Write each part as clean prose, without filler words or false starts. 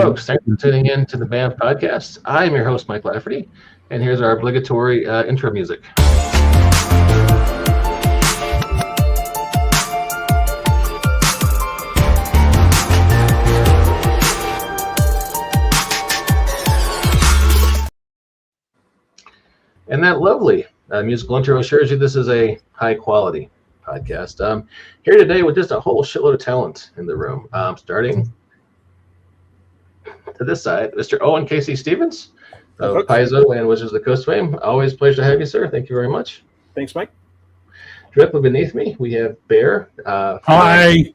folks. Thanks for tuning in to the BAMF podcast. I'm your host, Mike Lafferty, and here's our obligatory intro music. And that lovely musical intro assures you this is a high-quality podcast. Here today with just a whole shitload of talent in the room. Starting to this side, Mr. Owen Casey Stevens of Paizo and Wizards of the Coast fame. Always a pleasure to have you, sir. Thank you very much. Thanks, Mike. Directly beneath me, we have Bear. Hi.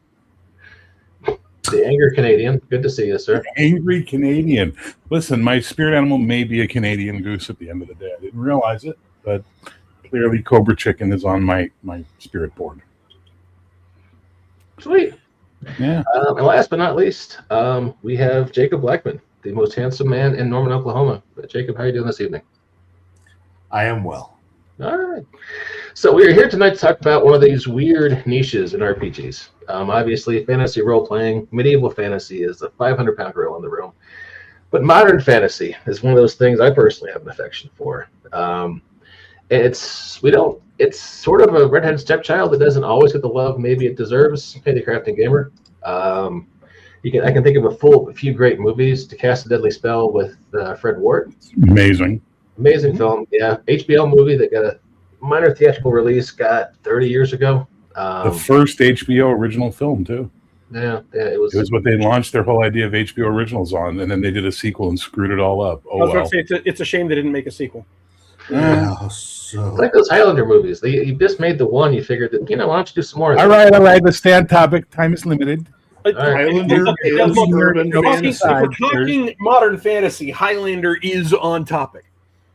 The Angry Canadian. Good to see you, sir. Angry Canadian. Listen, my spirit animal may be a Canadian goose at the end of the day. I didn't realize it, but clearly Cobra Chicken is on my spirit board. Sweet. Yeah. And last but not least, we have Jacob Blackmon, the most handsome man in Norman, Oklahoma. Jacob, how are you doing this evening? I am well. All right. So we are here tonight to talk about one of these weird niches in RPGs. Obviously, fantasy role-playing, medieval fantasy is the 500-pound gorilla in the room. But modern fantasy is one of those things I personally have an affection for. It's sort of a redheaded stepchild that doesn't always get the love maybe it deserves. Handicrafting gamer. I can think of a few great movies. To Cast a Deadly Spell with Fred Ward. Amazing Film. Yeah, HBO movie that got a minor theatrical release. Got 30 years ago. The first HBO original film too. Yeah, it was. It was what they launched their whole idea of HBO originals on, and then they did a sequel and screwed it all up. I was going to say it's a shame they didn't make a sequel. It's like those Highlander movies. You just made the one. You figured that, why don't you do some more? All right. Let's stay on topic. Time is limited. Highlander is talking modern fantasy. Highlander is on topic.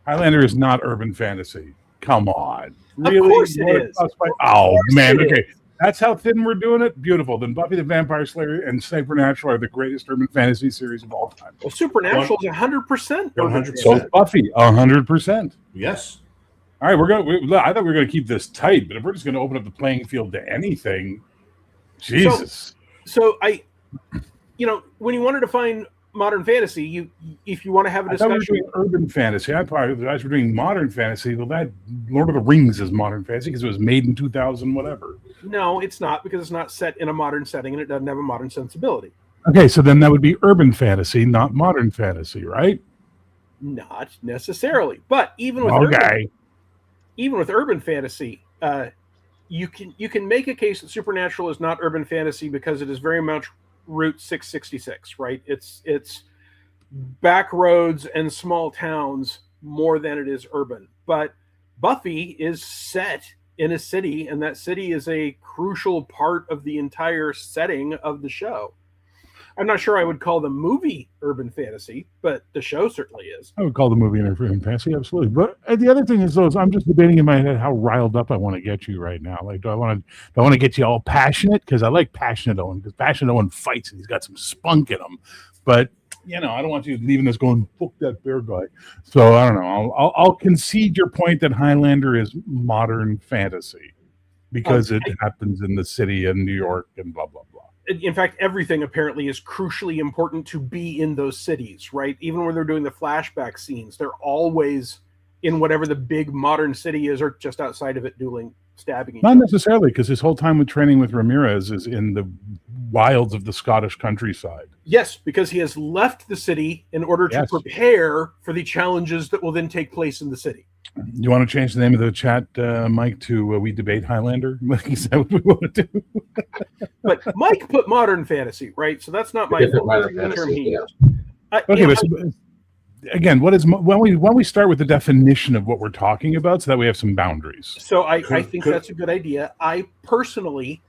Highlander is not urban fantasy. Come on. Really? Of course it is. Oh, man. Okay. That's how thin we're doing it? Beautiful. Then Buffy the Vampire Slayer and Supernatural are the greatest urban fantasy series of all time. Well, Supernatural is 100%. 100%. So is Buffy, 100%. Yes. All right, I thought we were going to keep this tight, but if we're just going to open up the playing field to anything, Jesus. So when you wanted to find modern fantasy, if you want to have a discussion. I thought we were doing urban fantasy. I apologize for doing modern fantasy. Well, that Lord of the Rings is modern fantasy because it was made in 2000 whatever. No, it's not, because it's not set in a modern setting and it doesn't have a modern sensibility. Okay, so then that would be urban fantasy, not modern fantasy, right? Not necessarily, but even with urban fantasy, you can make a case that Supernatural is not urban fantasy because it is very much Route 666, right? It's back roads and small towns more than it is urban. But Buffy is set in a city, and that city is a crucial part of the entire setting of the show. I'm not sure I would call the movie urban fantasy, but the show certainly is. I would call the movie urban fantasy, absolutely. But the other thing is, I'm just debating in my head how riled up I want to get you right now. Like, do I want to get you all passionate? Because I like passionate Owen, because passionate Owen fights and he's got some spunk in him. But I don't want you leaving this going, fuck that bear guy. So I don't know. I'll concede your point that Highlander is modern fantasy because it happens in the city of New York and blah, blah, blah. In fact, everything apparently is crucially important to be in those cities, right? Even when they're doing the flashback scenes, they're always in whatever the big modern city is or just outside of it stabbing each other. Not necessarily, because his whole time with training with Ramirez is in the wilds of the Scottish countryside. Yes, because he has left the city in order to prepare for the challenges that will then take place in the city. You want to change the name of the chat, Mike, to We Debate Highlander? Is that what we want to do? But Mike put modern fantasy, right? So that's not my term he used. Okay, but again, when we start with the definition of what we're talking about, so that we have some boundaries. So I think that's a good idea. I personally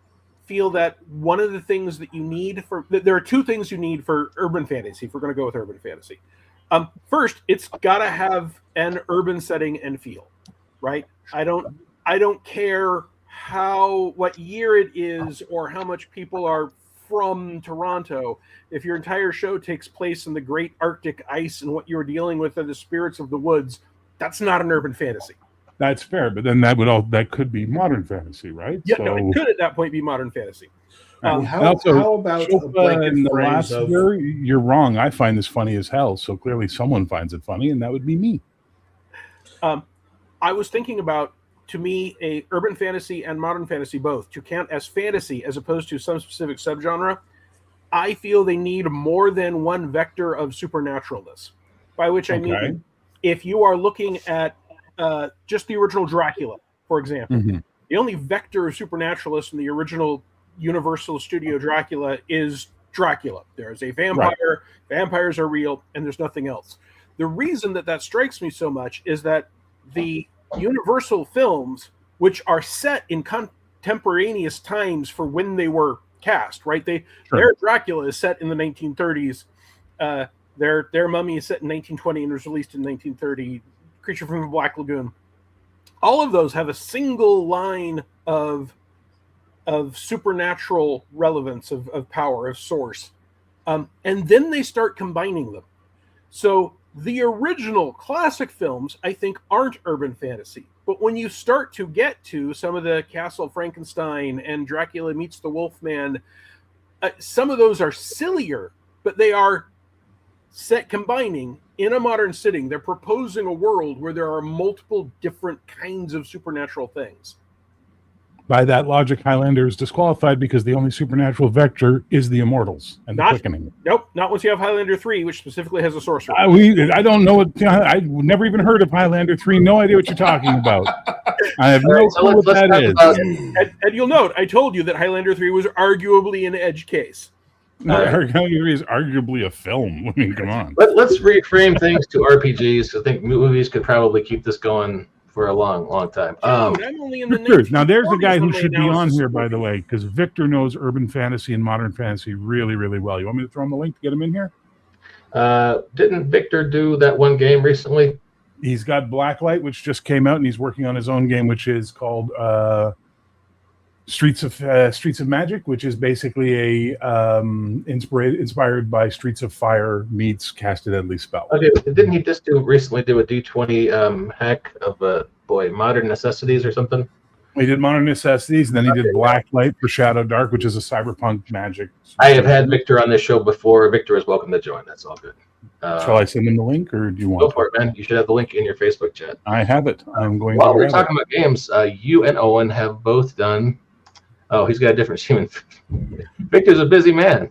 feel that one of the things that you need there are two things you need for urban fantasy, if we're going to go with urban fantasy. First, it's got to have an urban setting and feel, right? I don't care what year it is or how much people are from Toronto. If your entire show takes place in the great Arctic ice and what you're dealing with are the spirits of the woods, that's not an urban fantasy. That's fair, but then that could be modern fantasy, right? Yeah, no, it could at that point be modern fantasy. How about a blanket in the phrase last of year, you're wrong. I find this funny as hell. So clearly someone finds it funny, and that would be me. I was thinking about, to me, a urban fantasy and modern fantasy both to count as fantasy as opposed to some specific subgenre. I feel they need more than one vector of supernaturalness. By which I mean, if you are looking at just the original Dracula, for example, the only vector of supernaturalness in the original Universal Studio Dracula is Dracula. There is a vampire, vampires are real, and there's nothing else. The reason that strikes me so much is that the Universal films, which are set in contemporaneous times for when they were cast, right? Their Dracula is set in the 1930s. Their Mummy is set in 1920 and was released in 1930. Creature from the Black Lagoon. All of those have a single line of supernatural relevance, of power, of source. And then they start combining them. So the original classic films, I think, aren't urban fantasy. But when you start to get to some of the Castle Frankenstein and Dracula Meets the Wolfman, some of those are sillier, but they are set combining in a modern setting. They're proposing a world where there are multiple different kinds of supernatural things. By that logic, Highlander is disqualified because the only supernatural vector is the Immortals and the quickening. Nope, not once you have Highlander 3, which specifically has a sorcerer. I don't know what. I never even heard of Highlander 3. No idea what you're talking about. I have no clue what that is. And you'll note, I told you that Highlander 3 was arguably an edge case. Highlander 3 is arguably a film. I mean, come on. Let's reframe things to RPGs. I think movies could probably keep this going for a long time. Dude, I'm only in the Victor, now there's a guy who should be on here, by the way, because Victor knows urban fantasy and modern fantasy really, really well. You want me to throw him the link to get him in here? Didn't Victor do that one game recently? He's got Blacklight, which just came out, and he's working on his own game, which is called Streets of Magic, which is basically a inspired by Streets of Fire meets Cast a Deadly Spell. Okay, didn't he just recently do a D20 hack of Modern Necessities or something? He did Modern Necessities, and then he did Blacklight for Shadow Dark, which is a cyberpunk magic. I have had Victor on this show before. Victor is welcome to join. That's all good. Shall I send him the link, or do you want? Go for it, man. You should have the link in your Facebook chat. I have it. I'm going. While we're talking about games, you and Owen have both done. Oh, he's got a different human. Victor's a busy man.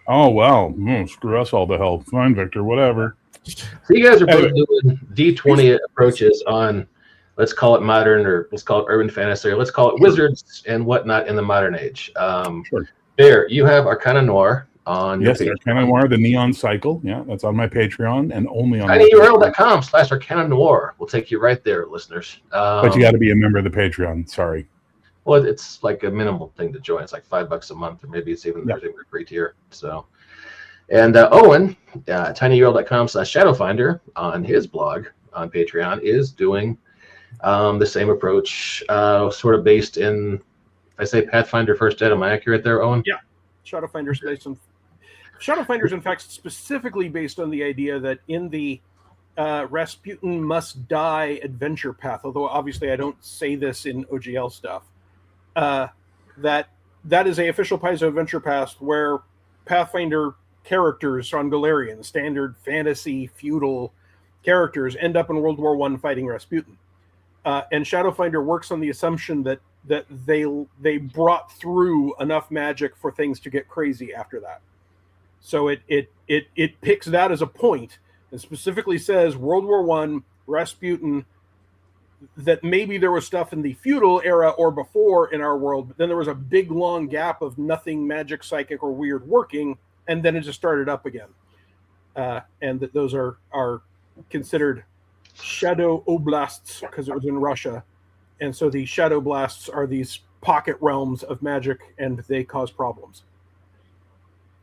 Oh, well, screw us all to hell. Fine, Victor, whatever. So you guys are both doing D20 approaches on, let's call it modern, or let's call it urban fantasy, or let's call it wizards and whatnot in the modern age. Sure. There, you have Arcana Noir on your page. Arcana Noir, the Neon Cycle. Yeah, that's on my Patreon and only on tinyurl.com/Arcana Noir. We'll take you right there, listeners. But you got to be a member of the Patreon. Sorry. Well, it's like a minimal thing to join. It's like $5 a month, or maybe it's even there's even a free tier. So, and Owen, tinyurl.com/Shadowfinder on his blog on Patreon is doing the same approach, sort of based in. If I say Pathfinder First Ed, am I accurate there, Owen? Yeah, Shadowfinder's based on. Shadowfinder's in fact specifically based on the idea that in the Rasputin must die adventure path. Although obviously I don't say this in OGL stuff. That is a official Paizo adventure path where Pathfinder characters on Golarion, standard fantasy feudal characters, end up in World War I fighting Rasputin. And Shadowfinder works on the assumption that they brought through enough magic for things to get crazy after that. So it picks that as a point and specifically says World War I, Rasputin, that maybe there was stuff in the feudal era or before in our world, but then there was a big long gap of nothing magic, psychic, or weird working, and then it just started up again. And that those are considered shadow oblasts because it was in Russia. And so the shadow blasts are these pocket realms of magic, and they cause problems.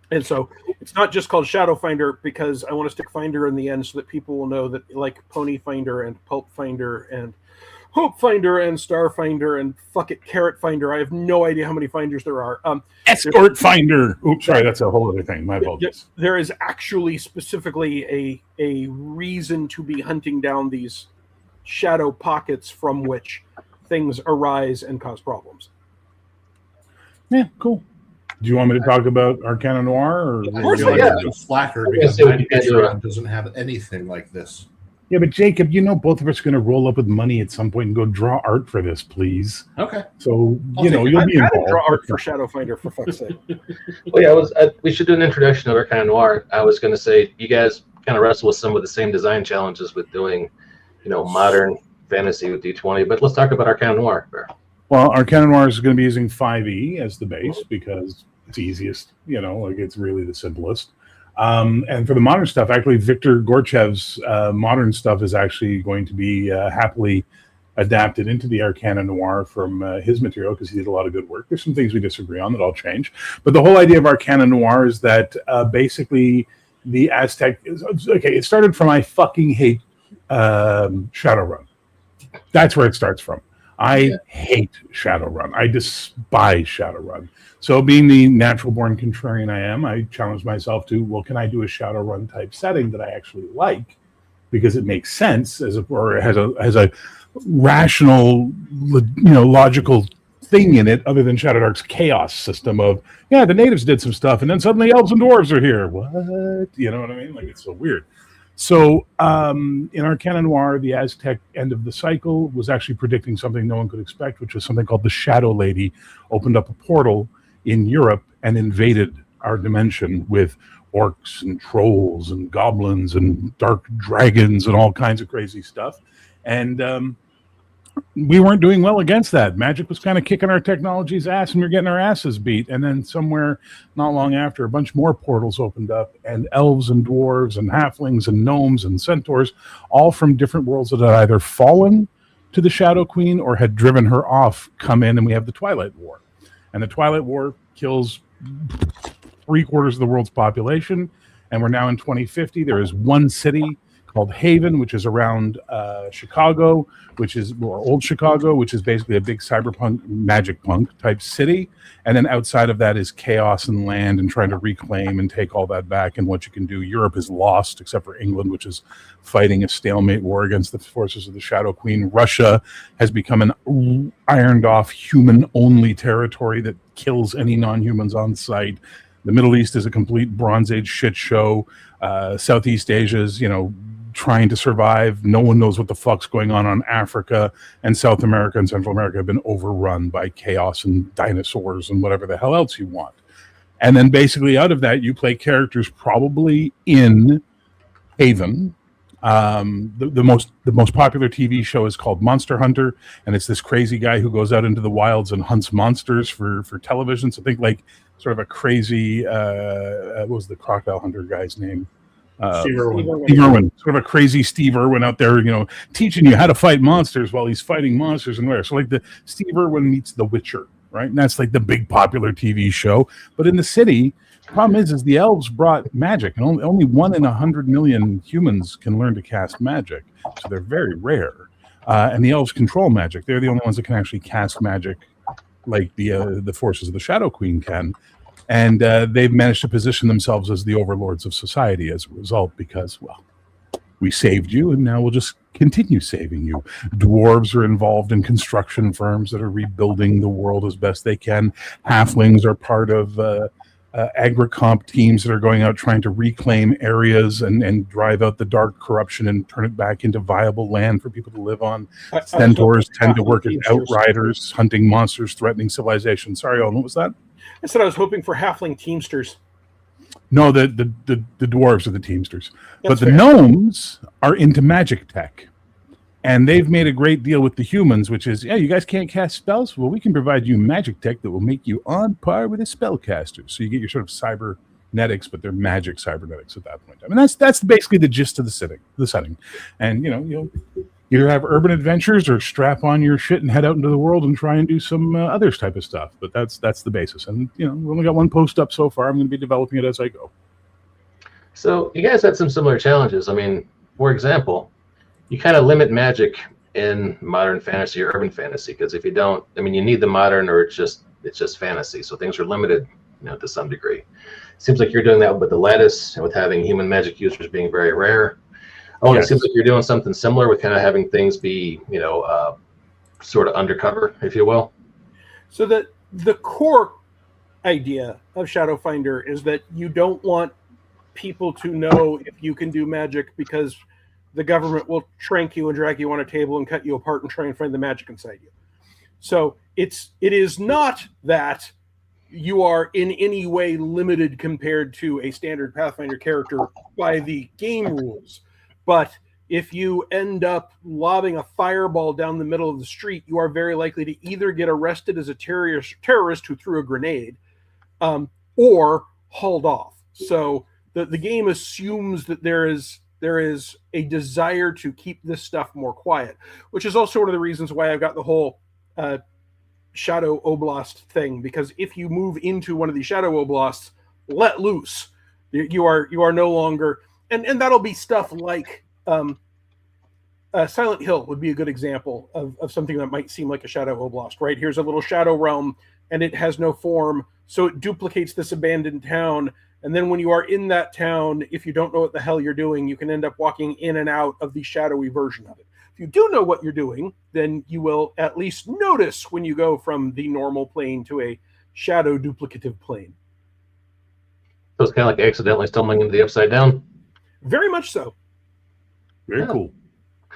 And so it's not just called Shadowfinder because I want to stick Finder in the end so that people will know that, like Pony Finder and Pulp Finder and Hope Finder and Star Finder and Carrot Finder. I have no idea how many finders there are. Escort Finder. Oops, sorry, that's a whole other thing. My apologies. There is actually specifically a reason to be hunting down these shadow pockets from which things arise and cause problems. Yeah, cool. Do you want me to talk about Arcana Noir? Or I course, feel like yeah. it's flacker I'm gonna because say we Magic can do History doesn't have anything like this. Yeah, but Jacob, both of us are going to roll up with money at some point and go draw art for this, please. Okay. So, I'll take it. you'll I've be got to involved. draw art for Shadowfinder, for fuck's sake. Well, yeah, we should do an introduction of Arcana Noir. I was going to say, you guys kind of wrestle with some of the same design challenges with doing, modern fantasy with D20, but let's talk about Arcana Noir. Well, Arcana Noir is going to be using 5e as the base because it's easiest, it's really the simplest. And for the modern stuff, actually, Victor Gorchev's modern stuff is actually going to be happily adapted into the Arcana Noir from his material because he did a lot of good work. There's some things we disagree on that I'll change. But the whole idea of Arcana Noir is that basically the Aztec... Okay, it started from I fucking hate Shadowrun. That's where it starts from. I hate Shadowrun. I despise Shadowrun. So being the natural-born contrarian I am, I challenged myself to, can I do a Shadowrun type setting that I actually like because it makes sense or has a rational, logical thing in it other than Shadowdark's chaos system of, the natives did some stuff and then suddenly elves and dwarves are here. What? You know what I mean? Like, it's so weird. So in Arcana Noir, the Aztec end of the cycle was actually predicting something no one could expect, which was something called the Shadow Lady, opened up a portal in Europe and invaded our dimension with orcs and trolls and goblins and dark dragons and all kinds of crazy stuff. And we weren't doing well against that. Magic was kind of kicking our technology's ass and we were getting our asses beat. And then somewhere not long after, a bunch more portals opened up and elves and dwarves and halflings and gnomes and centaurs, all from different worlds that had either fallen to the Shadow Queen or had driven her off, come in, and we have the Twilight War. And the Twilight War kills 3/4 of the world's population. And we're now in 2050. There is one city called Haven, which is around Chicago, old Chicago, which is basically a big cyberpunk, magic punk type city. And then outside of that is chaos and land and trying to reclaim and take all that back and what you can do. Europe is lost, except for England, which is fighting a stalemate war against the forces of the Shadow Queen. Russia has become an ironed off human-only territory that kills any non-humans on sight. The Middle East is a complete Bronze Age shit show. Southeast Asia is, trying to survive. No one knows what the fuck's going on Africa, and South America and Central America have been overrun by chaos and dinosaurs and whatever the hell else you want. And then basically out of that, you play characters probably in Haven. The most popular TV show is called Monster Hunter, and it's this crazy guy who goes out into the wilds and hunts monsters for television. So think like sort of a crazy, what was the crocodile hunter guy's name? Steve Irwin, sort of a crazy Steve Irwin out there, teaching you how to fight monsters while he's fighting monsters and where. So like the Steve Irwin meets The Witcher, right? And that's like the big popular TV show. But in the city, the problem is the elves brought magic, and only 1 in 100 million humans can learn to cast magic. So they're very rare. And the elves control magic. They're the only ones that can actually cast magic like the forces of the Shadow Queen can. And they've managed to position themselves as the overlords of society as a result because, we saved you and now we'll just continue saving you. Dwarves are involved in construction firms that are rebuilding the world as best they can. Halflings are part of agricomp teams that are going out trying to reclaim areas and drive out the dark corruption and turn it back into viable land for people to live on. Centaurs tend to work as outriders, hunting monsters, threatening civilization. Sorry, Owen, what was that? I said I was hoping for halfling teamsters. No, the dwarves are the teamsters. That's but the gnomes are into magic tech. And they've made a great deal with the humans, which is, you guys can't cast spells? Well, we can provide you magic tech that will make you on par with a spellcaster. So you get your sort of cybernetics, but they're magic cybernetics at that point. I mean, that's basically the gist of the setting. And, you'll either have urban adventures or strap on your shit and head out into the world and try and do some other type of stuff. But that's the basis. And, we only got one post up so far. I'm going to be developing it as I go. So you guys had some similar challenges. I mean, for example, you kind of limit magic in modern fantasy or urban fantasy, because if you don't, you need the modern or it's just fantasy. So things are limited, to some degree. Seems like you're doing that with the lattice and with having human magic users being very rare. Oh, yes. It seems like you're doing something similar with kind of having things be, sort of undercover, if you will. So that the core idea of Shadowfinder is that you don't want people to know if you can do magic, because the government will trank you and drag you on a table and cut you apart and try and find the magic inside you. So it is not that you are in any way limited compared to a standard Pathfinder character by the game rules. But if you end up lobbing a fireball down the middle of the street, you are very likely to either get arrested as a terrorist who threw a grenade, or hauled off. So the game assumes that there is a desire to keep this stuff more quiet, which is also one of the reasons why I've got the whole Shadow Oblast thing, because if you move into one of these Shadow Oblasts, let loose, you are no longer, and that'll be stuff like Silent Hill would be a good example of something that might seem like a Shadow Oblast, right? Here's a little shadow realm, and it has no form, so it duplicates this abandoned town. And then when you are in that town, if you don't know what the hell you're doing, you can end up walking in and out of the shadowy version of it. If you do know what you're doing, then you will at least notice when you go from the normal plane to a shadow duplicative plane. So it's kind of like accidentally stumbling into the Upside Down. Very much so. Very cool.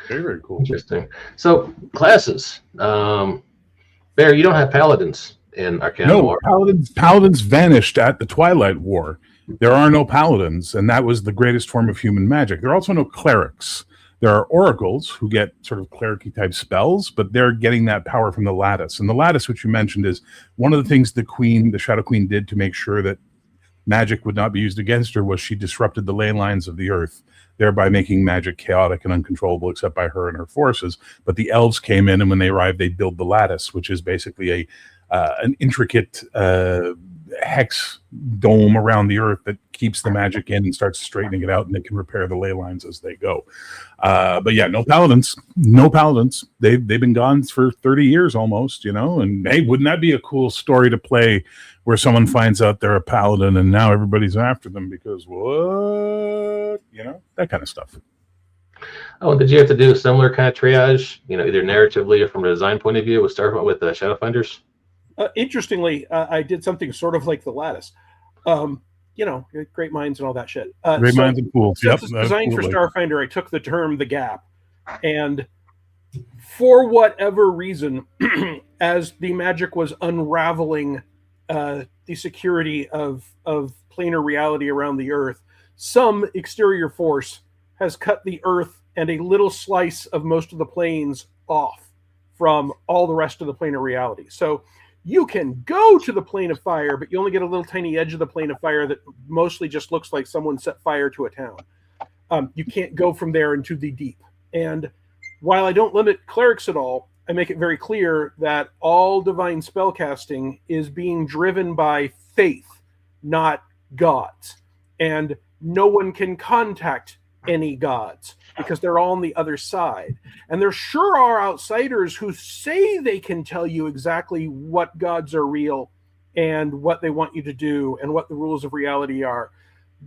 Very, very cool. Interesting. So classes. Bear, you don't have paladins in Arcana War. Paladins vanished at the Twilight War. There are no paladins, and that was the greatest form of human magic. There are also no clerics. There are oracles who get sort of cleric-y type spells, but they're getting that power from the lattice. And the lattice, which you mentioned, is one of the things the Shadow Queen did to make sure that magic would not be used against her, was she disrupted the ley lines of the earth, thereby making magic chaotic and uncontrollable except by her and her forces. But the elves came in, and when they arrived, they built the lattice, which is basically an intricate hex dome around the earth that keeps the magic in and starts straightening it out, and it can repair the ley lines as they go. But yeah, no paladins. They've been gone for 30 years almost, and hey, wouldn't that be a cool story to play where someone finds out they're a paladin and now everybody's after them because what? That kind of stuff. Oh, did you have to do a similar kind of triage, either narratively or from a design point of view with Shadowfinders? Interestingly, I did something sort of like the lattice. Great minds and all that shit. Great minds and fools. Since it's designed for Starfinder, I took the term the gap. And for whatever reason, as the magic was unraveling the security of planar reality around the Earth, some exterior force has cut the Earth and a little slice of most of the planes off from all the rest of the planar reality. So you can go to the plane of fire, but you only get a little tiny edge of the plane of fire that mostly just looks like someone set fire to a town. You can't go from there into the deep. And while I don't limit clerics at all, I make it very clear that all divine spellcasting is being driven by faith, not gods. And no one can contact any gods because they're all on the other side. And there sure are outsiders who say they can tell you exactly what gods are real and what they want you to do and what the rules of reality are.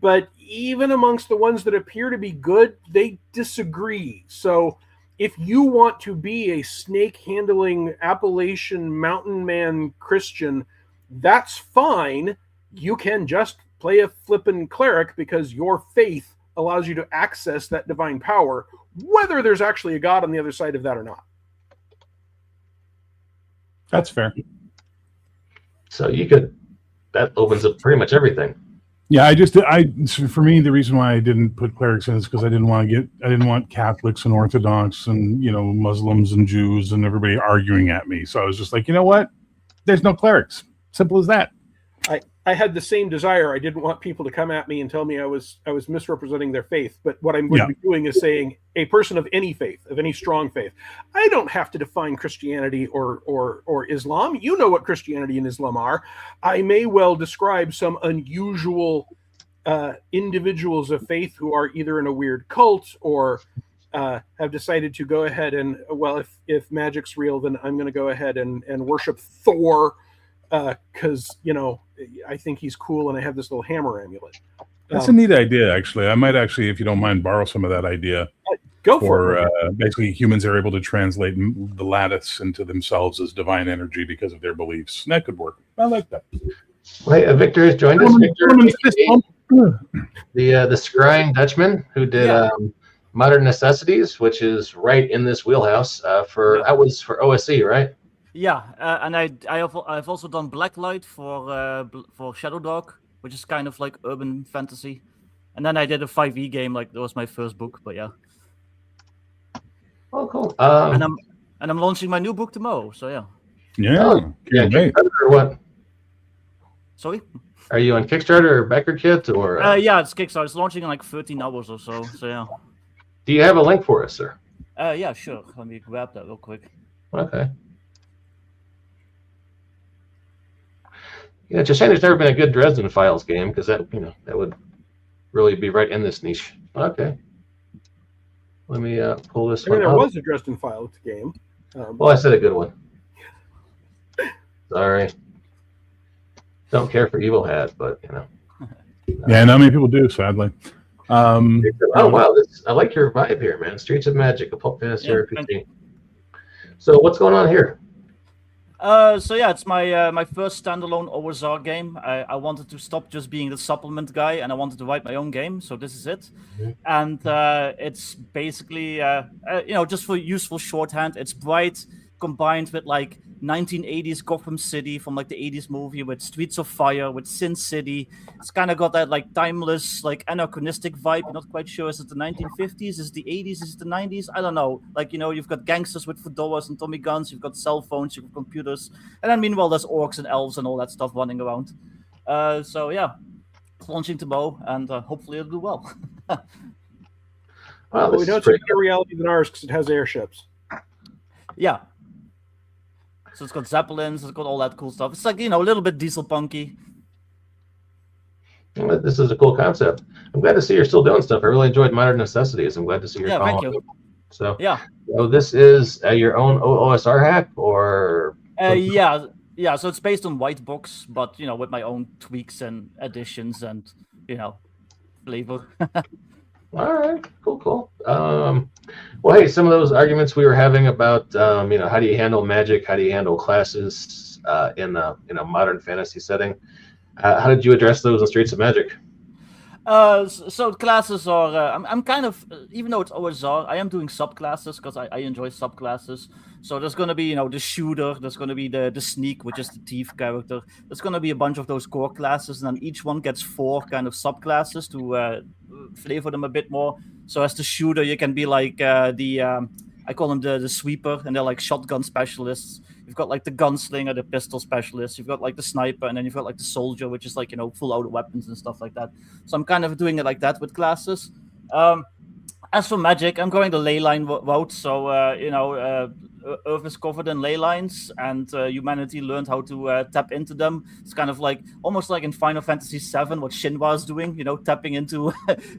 But even amongst the ones that appear to be good, they disagree. So if you want to be a snake-handling Appalachian mountain man Christian, that's fine. You can just play a flippin' cleric because your faith allows you to access that divine power, whether there's actually a god on the other side of that or not. That's fair. So that opens up pretty much everything. Yeah, for me, the reason why I didn't put clerics in is because I didn't want Catholics and Orthodox and, Muslims and Jews and everybody arguing at me. So I was just like, you know what? There's no clerics. Simple as that. I had the same desire. I didn't want people to come at me and tell me I was misrepresenting their faith. But what I'm going to be doing is saying a person of any faith, of any strong faith. I don't have to define Christianity or Islam. You know what Christianity and Islam are. I may well describe some unusual individuals of faith who are either in a weird cult or have decided to go ahead and, if magic's real, then I'm going to go ahead and worship Thor because, I think he's cool and I have this little hammer amulet. That's a neat idea, actually. I might actually, if you don't mind, borrow some of that idea. Go for it. Basically, humans are able to translate the lattice into themselves as divine energy because of their beliefs. And that could work. I like that. Wait, Victor has joined us. Victor, Bump. the scrying Dutchman who did Modern Necessities, which is right in this wheelhouse. That was for OSE, right? Yeah, and I've also done Blacklight for Shadow Dog, which is kind of like urban fantasy, and then I did a 5e game. Like that was my first book, but yeah. Oh, cool. And I'm launching my new book tomorrow. So yeah. Yeah. Kickstarter or what? Sorry. Are you on Kickstarter or BackerKit or? Yeah, it's Kickstarter. It's launching in like 13 hours or so. So yeah. Do you have a link for us, sir? Yeah, sure. Let me grab that real quick. Okay. Yeah, it's a shame there's never been a good Dresden Files game because that would really be right in this niche. Okay. Let me pull this one there up. was a Dresden Files game. Well, I said a good one. Sorry. Don't care for Evil Hat, but Yeah, not many people do, sadly. Oh wow, I like your vibe here, man. Streets of Magic, a pulp fantasy RPG. So what's going on here? So yeah, it's my first standalone OSR game. I wanted to stop just being the supplement guy, and I wanted to write my own game. So this is it, and it's basically just for useful shorthand. It's Bright combined with like 1980s Gotham City from like the 80s movie, with Streets of Fire, with Sin City. It's kind of got that like timeless, like anachronistic vibe. You're not quite sure, is it the 1950s, is it the 80s, is it the 90s? I don't know. Like, you've got gangsters with fedoras and Tommy guns, you've got cell phones, you've got computers, and then meanwhile there's orcs and elves and all that stuff running around. So yeah, it's launching tomorrow, and hopefully it'll do well. Wow, we know it's a better reality than ours because it has airships. Yeah. So it's got Zeppelins, it's got all that cool stuff. It's like, a little bit diesel punky. This is a cool concept. I'm glad to see you're still doing stuff. I really enjoyed Modern Necessities. I'm glad to see you're thank you. So yeah. So this is your own OSR hack, or? Yeah. So it's based on white books, but with my own tweaks and additions and flavor. All right, cool. Well, hey, some of those arguments we were having about, how do you handle magic? How do you handle classes in a modern fantasy setting? How did you address those in Streets of Magic? So classes are, I'm kind of, even though it's OSR, I am doing subclasses because I enjoy subclasses. So there's going to be, the shooter, there's going to be the sneak, which is the thief character. There's going to be a bunch of those core classes, and then each one gets 4 kind of subclasses to flavor them a bit more. So as the shooter, you can be like I call them the sweeper, and they're like shotgun specialists. You've got like the gunslinger, the pistol specialist. You've got like the sniper, and then you've got like the soldier, which is like, full auto weapons and stuff like that. So I'm kind of doing it like that with classes. As for magic, I'm going the ley line route. So, Earth is covered in ley lines, and humanity learned how to tap into them. It's kind of like almost like in Final Fantasy VII, what Shinra is doing, tapping into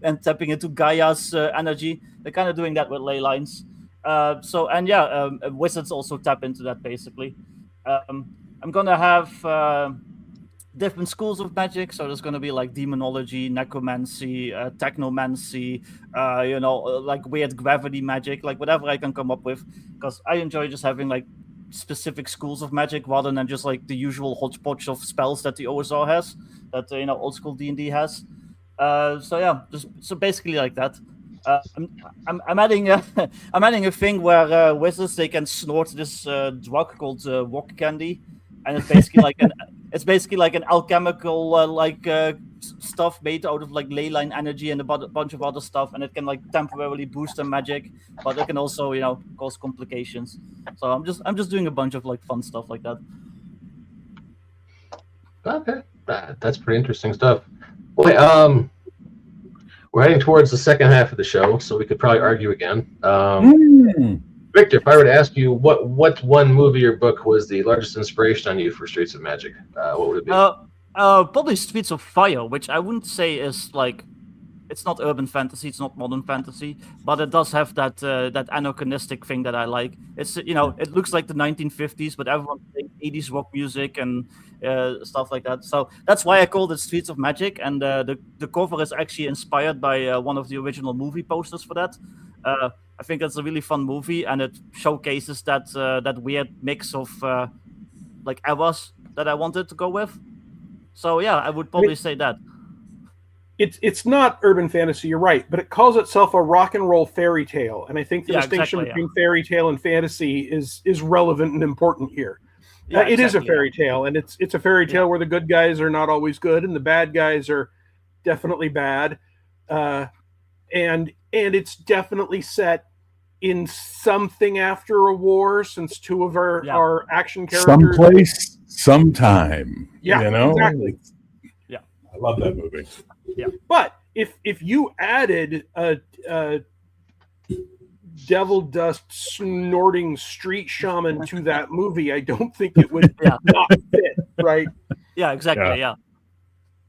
and tapping into Gaia's energy. They're kind of doing that with ley lines. Wizards also tap into that basically. I'm gonna have different schools of magic, so there's gonna be like demonology, necromancy, technomancy, like weird gravity magic, like whatever I can come up with, because I enjoy just having like specific schools of magic rather than just like the usual hodgepodge of spells that the OSR has, that old school D&D has. So basically like that. I'm adding a thing where wizards, they can snort this drug called rock candy, and it's basically like an alchemical stuff made out of like ley line energy and a bunch of other stuff, and it can like temporarily boost their magic, but it can also cause complications. So I'm just doing a bunch of like fun stuff like that. Okay, that's pretty interesting stuff. Well, we're heading towards the second half of the show, so we could probably argue again. Victor, if I were to ask you what one movie or book was the largest inspiration on you for Streets of Magic, what would it be? Probably Streets of Fire, which I wouldn't say is like, it's not urban fantasy, it's not modern fantasy, but it does have that anachronistic thing that I like. It's it looks like the 1950s, but everyone's playing 80s rock music and stuff like that. So that's why I called it Streets of Magic, and the cover is actually inspired by one of the original movie posters for that. I think that's a really fun movie, and it showcases that weird mix of like eras that I wanted to go with. So yeah, I would probably say that. It's not urban fantasy, you're right, but it calls itself a rock and roll fairy tale, and I think the distinction between fairy tale and fantasy is relevant and important here. Yeah, it is a fairy tale, and it's a fairy tale where the good guys are not always good, and the bad guys are definitely bad, and it's definitely set in something after a war, since two of our action characters, someplace, sometime. Yeah, you know? Exactly. Yeah, I love that movie. Yeah, but if you added a devil dust snorting street shaman to that movie, I don't think it would not fit, right? Yeah, exactly. Yeah.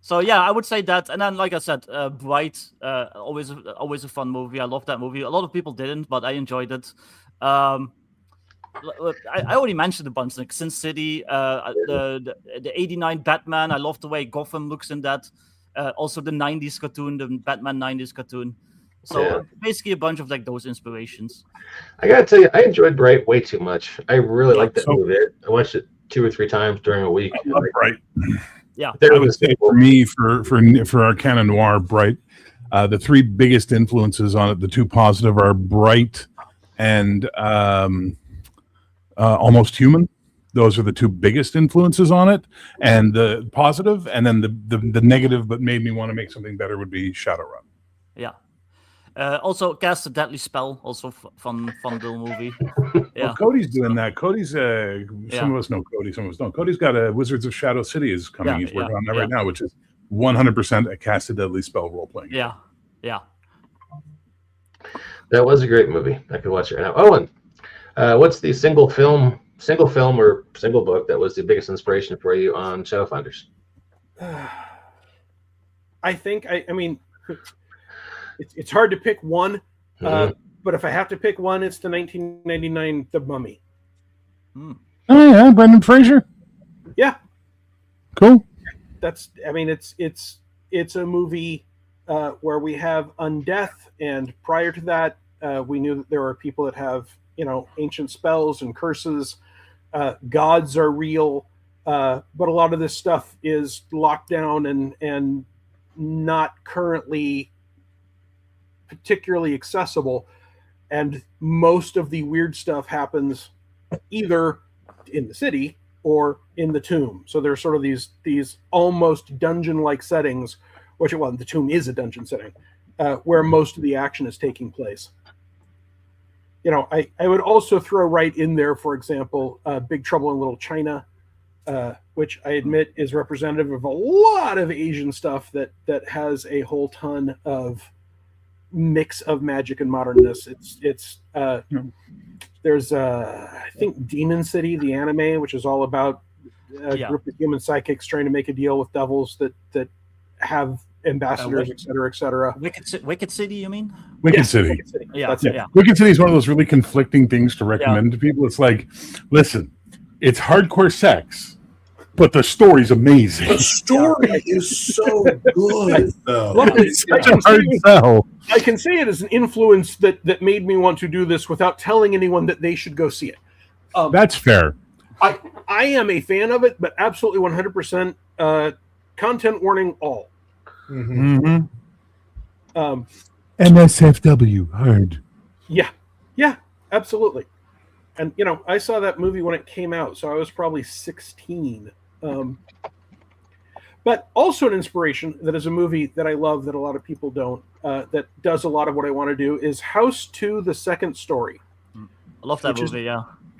So yeah, I would say that, and then like I said, Bright, always a fun movie. I love that movie. A lot of people didn't, but I enjoyed it. I already mentioned a bunch, like Sin City, the '89 Batman. I love the way Gotham looks in that. Also the '90s cartoon, the Batman '90s cartoon. So basically a bunch of like those inspirations. I gotta tell you, I enjoyed Bright way too much. I really liked that movie. I watched it 2 or 3 times during a week. I love Bright. Yeah, I would say for me, for our canon noir, Bright, the 3 biggest influences on it, the 2 positive, are Bright and Almost Human. Those are the 2 biggest influences on it, and the positive, and then the negative, but made me want to make something better, would be Shadowrun. Yeah. Also, Cast a Deadly Spell, also fun little movie. Yeah. Well, Cody's doing that. Cody's some of us know Cody, some of us don't. Cody's got a Wizards of Shadow City is coming. He's working on that right now, which is 100% a Cast a Deadly Spell role playing. Yeah. Yeah. That was a great movie. I could watch it right now. Owen, what's the single film or single book that was the biggest inspiration for you on Shadowfinders? I think I mean it's hard to pick one, but if I have to pick one, it's the 1999 The Mummy. Oh yeah, Brendan Fraser. Yeah, cool. It's a movie where we have undeath, and prior to that, we knew that there are people that have ancient spells and curses. Gods are real, but a lot of this stuff is locked down and not currently particularly accessible, and most of the weird stuff happens either in the city or in the tomb. So there's sort of these almost dungeon-like settings, which the tomb is a dungeon setting, where most of the action is taking place. I would also throw right in there, for example, Big Trouble in Little China, which I admit is representative of a lot of Asian stuff that has a whole ton of mix of magic and modernness. There's I think Demon City, the anime, which is all about a group of human psychics trying to make a deal with devils that have ambassadors, et cetera. Wicked City, you mean? Wicked City. Wicked City. Yeah, yeah. Wicked City is one of those really conflicting things to recommend to people. It's like, listen, it's hardcore sex, but the story's amazing. The story is so good, though. Look, It's such a hard sell. I can say it as an influence that made me want to do this without telling anyone that they should go see it. That's fair. I am a fan of it, but absolutely 100% content warning all. Mm-hmm. NSFW, hard. Yeah, absolutely. And, I saw that movie when it came out, so I was probably 16. But also an inspiration that is a movie that I love that a lot of people don't, that does a lot of what I want to do, is House 2, The Second Story. I love that movie,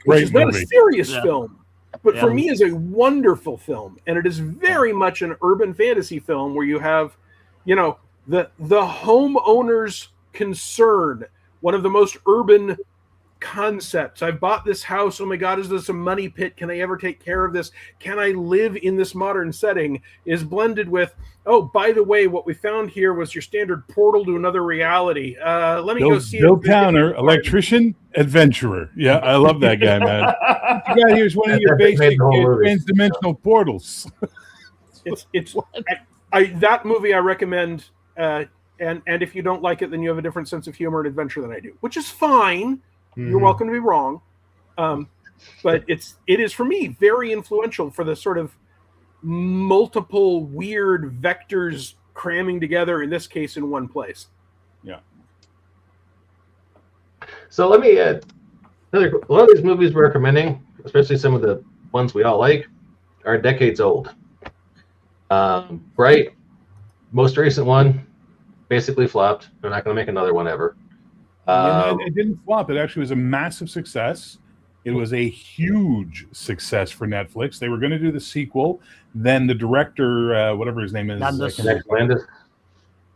Which is not a serious film, but for me is a wonderful film. And it is very much an urban fantasy film where you have, the homeowner's concern, one of the most urban concepts. I bought this house. Oh my God, is this a money pit? Can I ever take care of this? Can I live in this modern setting? Is blended with, oh, by the way, what we found here was your standard portal to another reality. Let me go see Bill Towner, electrician, adventurer. Yeah, I love that guy, man. What you got here is one of your basic transdimensional portals. That movie I recommend. And if you don't like it, then you have a different sense of humor and adventure than I do, which is fine. You're welcome to be wrong. But it is for me very influential for the sort of multiple weird vectors cramming together, in this case, in one place. Yeah. So let me add, a lot of these movies we're recommending, especially some of the ones we all like, are decades old. Bright, most recent one, basically flopped. They're not going to make another one ever. It didn't flop. It actually was a massive success. It was a huge success for Netflix. They were going to do the sequel. Then the director, whatever his name is, Max Landis.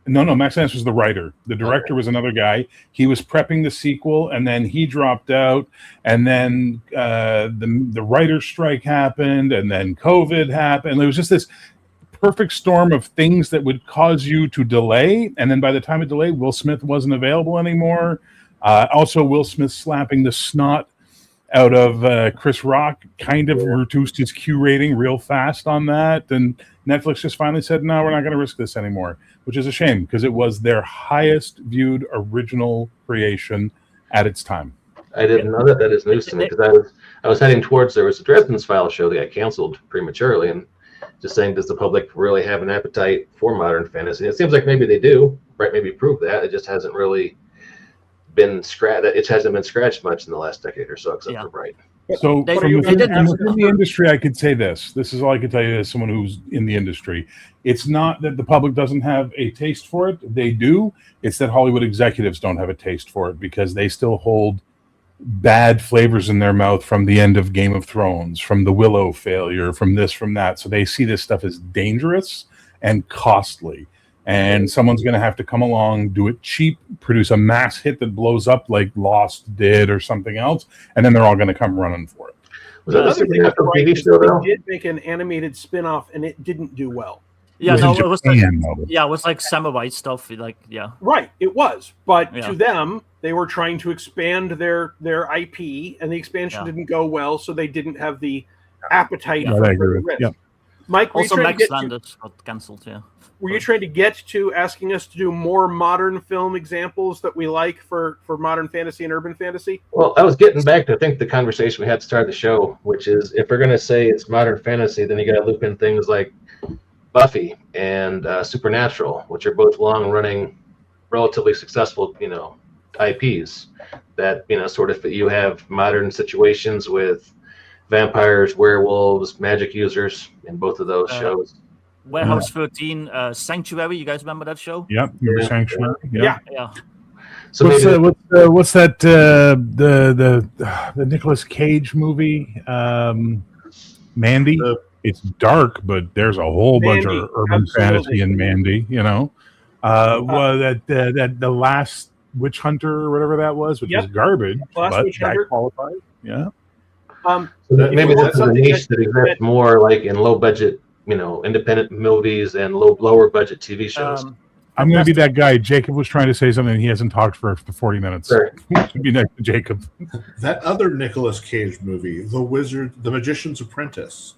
No, Max Landis was the writer. The director was another guy. He was prepping the sequel, and then he dropped out. And then the writer's strike happened, and then COVID happened. It was just this perfect storm of things that would cause you to delay. And then by the time it delayed, Will Smith wasn't available anymore. Also, Will Smith slapping the snot out of Chris Rock kind of reduced his Q rating real fast on that. And Netflix just finally said, no, we're not going to risk this anymore, which is a shame because it was their highest viewed original creation at its time. I didn't know that. That is news to me because I was heading towards, there was a Dresden's Files show that got canceled prematurely, and just saying, does the public really have an appetite for modern fantasy? It seems like maybe they do. Right? Maybe prove that. It just hasn't really been scratched. It hasn't been scratched much in the last decade or so, except for Bright. So from within the industry, I could say this. This is all I can tell you as someone who's in the industry. It's not that the public doesn't have a taste for it. They do. It's that Hollywood executives don't have a taste for it because they still hold bad flavors in their mouth from the end of Game of Thrones, from the Willow failure, from this, from that. So they see this stuff as dangerous and costly. And someone's going to have to come along, do it cheap, produce a mass hit that blows up like Lost did or something else, and then they're all going to come running for it. Was that a Supernatural TV show, though? They did make an animated spin-off, and it didn't do well. Yeah, no, it was like, it was like samurai stuff. Like, yeah, right, it was. But to them, they were trying to expand their IP, and the expansion didn't go well, so they didn't have the appetite for the risk. Yeah. Mike, also Max Landis got cancelled. Yeah. Were you trying to get to asking us to do more modern film examples that we like for modern fantasy and urban fantasy? Well, I was getting back to, I think, the conversation we had to start the show, which is if we're going to say it's modern fantasy, then you got to loop in things like Buffy and Supernatural, which are both long-running, relatively successful, IPs that, sort of you have modern situations with vampires, werewolves, magic users in both of those shows. Warehouse 13, Sanctuary. You guys remember that show? Yep, Sanctuary. Yeah. So what's that? The Nicolas Cage movie, Mandy. It's dark, but there's a whole bunch of urban fantasy in Mandy. The last Witch Hunter or whatever that was, which is garbage, but that qualified. Yeah. Maybe that's a niche that exists more like in low budget, independent movies and lower budget TV shows. I'm going to be that guy. Jacob was trying to say something. He hasn't talked for 40 minutes. Sure. Should be next to Jacob. That other Nicolas Cage movie, The Magician's Apprentice.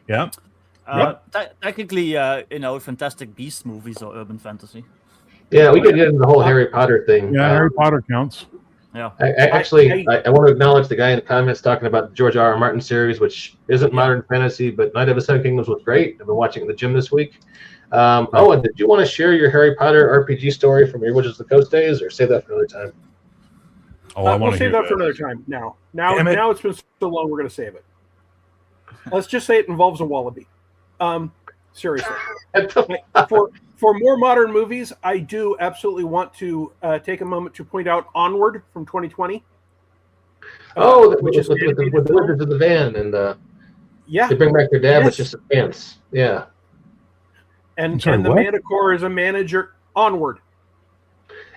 Yeah. Technically, Fantastic Beasts movies are urban fantasy. Yeah, we could get into the whole Harry Potter thing. Yeah, Harry Potter counts. Yeah. I want to acknowledge the guy in the comments talking about the George R.R. Martin series, which isn't modern fantasy, but Night of the Seven Kingdoms was great. I've been watching it in the gym this week. Owen, did you want to share your Harry Potter RPG story from your Wizards of the Coast days, or save that for another time? We'll save that for another time. Now it's been so long, we're going to save it. Let's just say it involves a wallaby. Seriously. For more modern movies, I do absolutely want to take a moment to point out Onward from 2020. Which is with the Wizards of the Van, and they bring back their dad, which is a dance. Yeah. And the Manticore is a manager. Onward.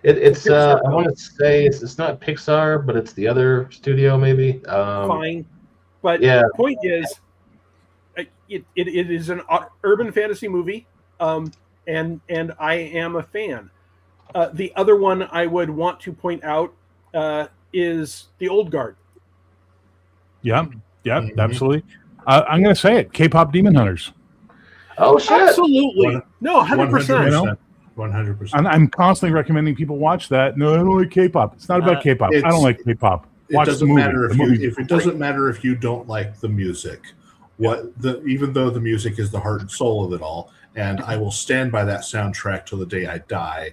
It's I want to say it's not Pixar, but it's the other studio maybe. Fine, but the point is, it is an urban fantasy movie, and I am a fan. The other one I would want to point out is The Old Guard. Yeah, absolutely. I'm going to say it. K-pop Demon Hunters. Oh shit! Absolutely, no, 100%. 100%. I'm constantly recommending people watch that. No, I don't like K-pop. It's not about K-pop. I don't like K-pop. Watch the movie. It doesn't matter if you don't like the music Even though the music is the heart and soul of it all, and I will stand by that soundtrack till the day I die.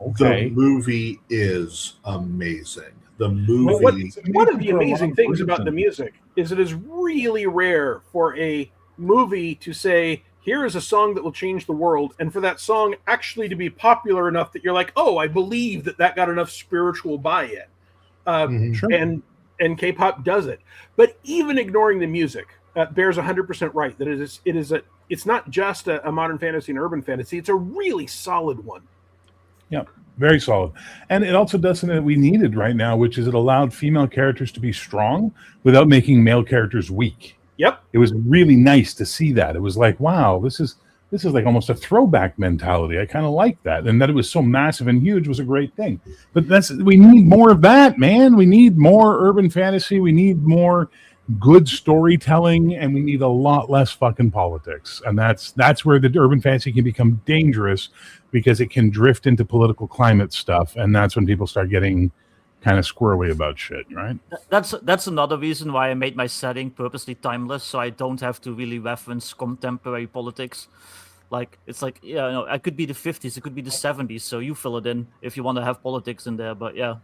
Okay. The movie is amazing. The movie. One of the amazing things about the music is it is really rare for a movie to say, here is a song that will change the world, and for that song actually to be popular enough that you're like, oh, I believe that got enough spiritual buy-in. Sure. And K-pop does it. But even ignoring the music, Bear's 100% right that it's not just a modern fantasy and urban fantasy. It's a really solid one. Yeah, very solid. And it also does something that we needed right now, which is it allowed female characters to be strong without making male characters weak. Yep. It was really nice to see that. It was like, wow, this is like almost a throwback mentality. I kind of like that. And that it was so massive and huge was a great thing. But we need more of that, man. We need more urban fantasy. We need more good storytelling, and we need a lot less fucking politics. And that's where the urban fantasy can become dangerous, because it can drift into political climate stuff, and that's when people start getting kind of squirrely about shit, right? That's another reason why I made my setting purposely timeless, so I don't have to really reference contemporary politics. Like, it's like, yeah, no, it could be the 50s, it could be the 70s, so you fill it in if you want to have politics in there, but yeah.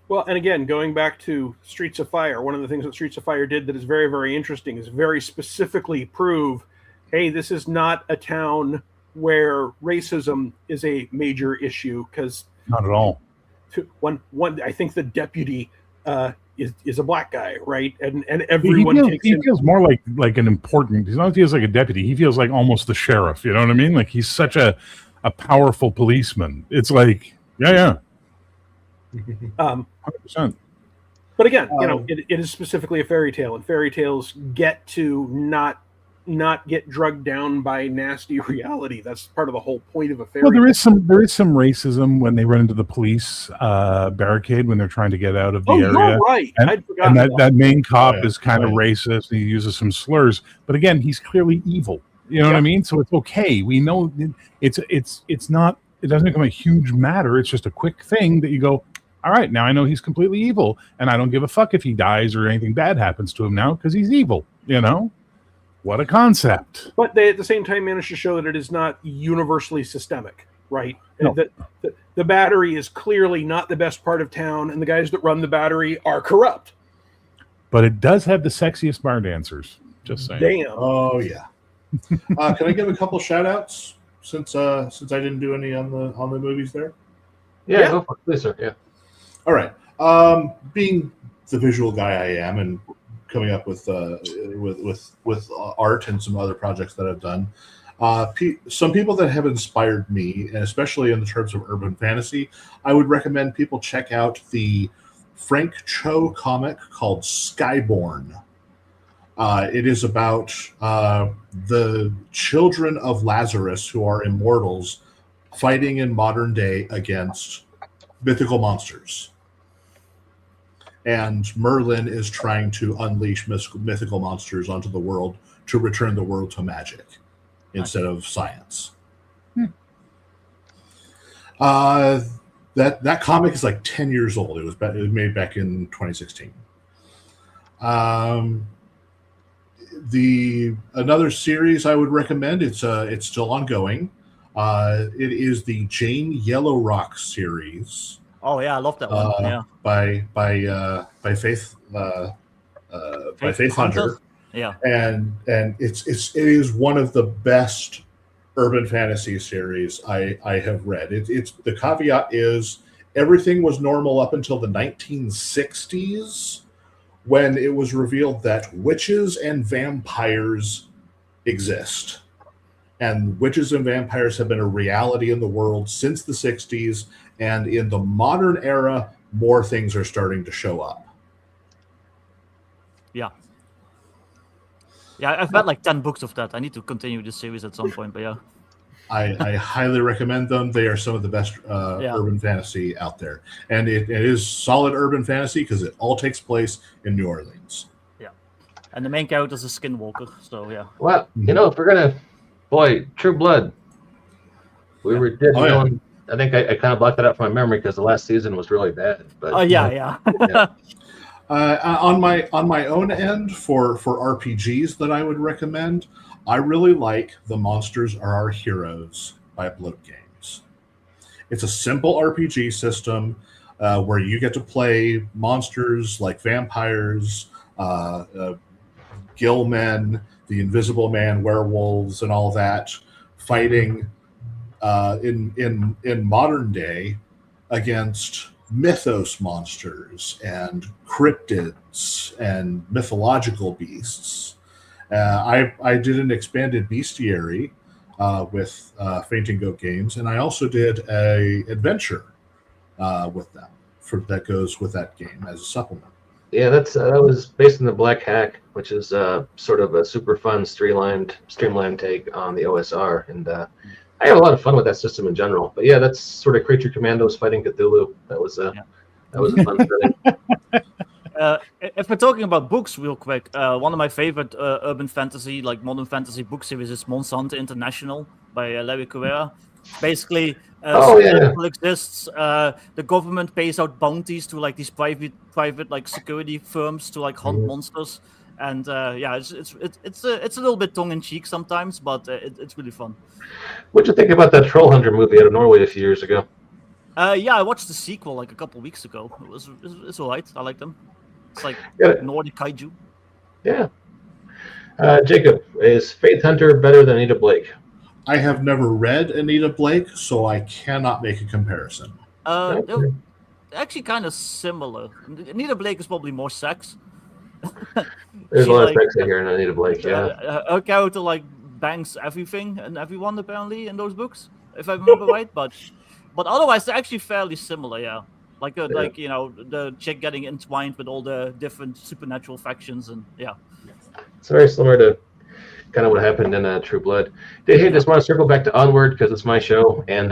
Well, and again, going back to Streets of Fire, one of the things that Streets of Fire did that is very, very interesting is very specifically prove, hey, this is not a town where racism is a major issue, because not at all. One, I think the deputy is a black guy, right? And everyone he feels more like an important. He not feels like a deputy. He feels like almost the sheriff. You know what I mean? Like he's such a powerful policeman. It's like, yeah. 100%. But again, it is specifically a fairy tale, and fairy tales get to not get drugged down by nasty reality. That's part of the whole point of a fairy tale. There is some racism when they run into the police barricade when they're trying to get out of the area. You're right. And that main cop is kind of racist, and he uses some slurs. But again, he's clearly evil. You know what I mean? So it's okay. We know it's not. It doesn't become a huge matter. It's just a quick thing that you go, all right, now I know he's completely evil, and I don't give a fuck if he dies or anything bad happens to him now because he's evil. You know? What a concept. But they, at the same time, managed to show that it is not universally systemic, right? No. The battery is clearly not the best part of town, and the guys that run the battery are corrupt. But it does have the sexiest bar dancers. Just saying. Damn. Oh, yeah. Can I give a couple shout-outs since I didn't do any on the movies there? Yeah. Go for it, please, sir. Yeah. All right. Being the visual guy I am, and coming up with art and some other projects that I've done, some people that have inspired me, and especially in the terms of urban fantasy, I would recommend people check out the Frank Cho comic called Skyborn. It is about the children of Lazarus, who are immortals, fighting in modern day against mythical monsters. And Merlin is trying to unleash mythical monsters onto the world to return the world to magic instead of science. That comic is like 10 years old. It was made back in 2016. Another series I would recommend. It's still ongoing. It is the Jane Yellow Rock series. Oh yeah, I love that one. Yeah, by Faith Faith Hunter. Yeah, and it is one of the best urban fantasy series I have read. It's the caveat is everything was normal up until the 1960s, when it was revealed that witches and vampires exist. And witches and vampires have been a reality in the world since the 60s, and in the modern era, more things are starting to show up. Yeah. Yeah, I've read like 10 books of that. I need to continue this series at some point, but yeah. I highly recommend them. They are some of the best urban fantasy out there. And it is solid urban fantasy because it all takes place in New Orleans. Yeah. And the main character is a skinwalker, so yeah. Well, if we're going to... Boy, True Blood. We were doing... I think I kind of blocked that out from my memory because the last season was really bad. But yeah. On my own end, for RPGs that I would recommend, I really like The Monsters Are Our Heroes by Bloat Games. It's a simple RPG system where you get to play monsters like vampires, gillmen, the Invisible Man, werewolves, and all that, fighting in modern day against mythos monsters and cryptids and mythological beasts. I did an expanded bestiary with Fainting Goat Games, and I also did a adventure with them that goes with that game as a supplement. Yeah, that was based on the Black Hack, which is sort of a super fun streamlined take on the OSR, and I had a lot of fun with that system in general. But yeah, that's sort of Creature Commandos fighting Cthulhu. That was a fun setting. If we're talking about books real quick, one of my favorite urban fantasy, like modern fantasy book series is Monster Hunter International by Larry Correa. Basically, supernatural exists. The government pays out bounties to like these private like security firms to like hunt monsters. And it's a little bit tongue in cheek sometimes, but it's really fun. What'd you think about that Troll Hunter movie out of Norway a few years ago? I watched the sequel like a couple weeks ago. It's alright. I like them. It's like Nordic kaiju. Yeah. Jacob, is Faith Hunter better than Anita Blake? I have never read Anita Blake, so I cannot make a comparison. They're actually kind of similar. Anita Blake is probably more sex. There's a lot of sex in here in Anita Blake, yeah. Her character like bangs everything and everyone apparently in those books, if I remember right. But otherwise, they're actually fairly similar, yeah. Like the chick getting entwined with all the different supernatural factions, and yeah. It's very similar to kind of what happened in True Blood. Hey, just want to circle back to Onward because it's my show, and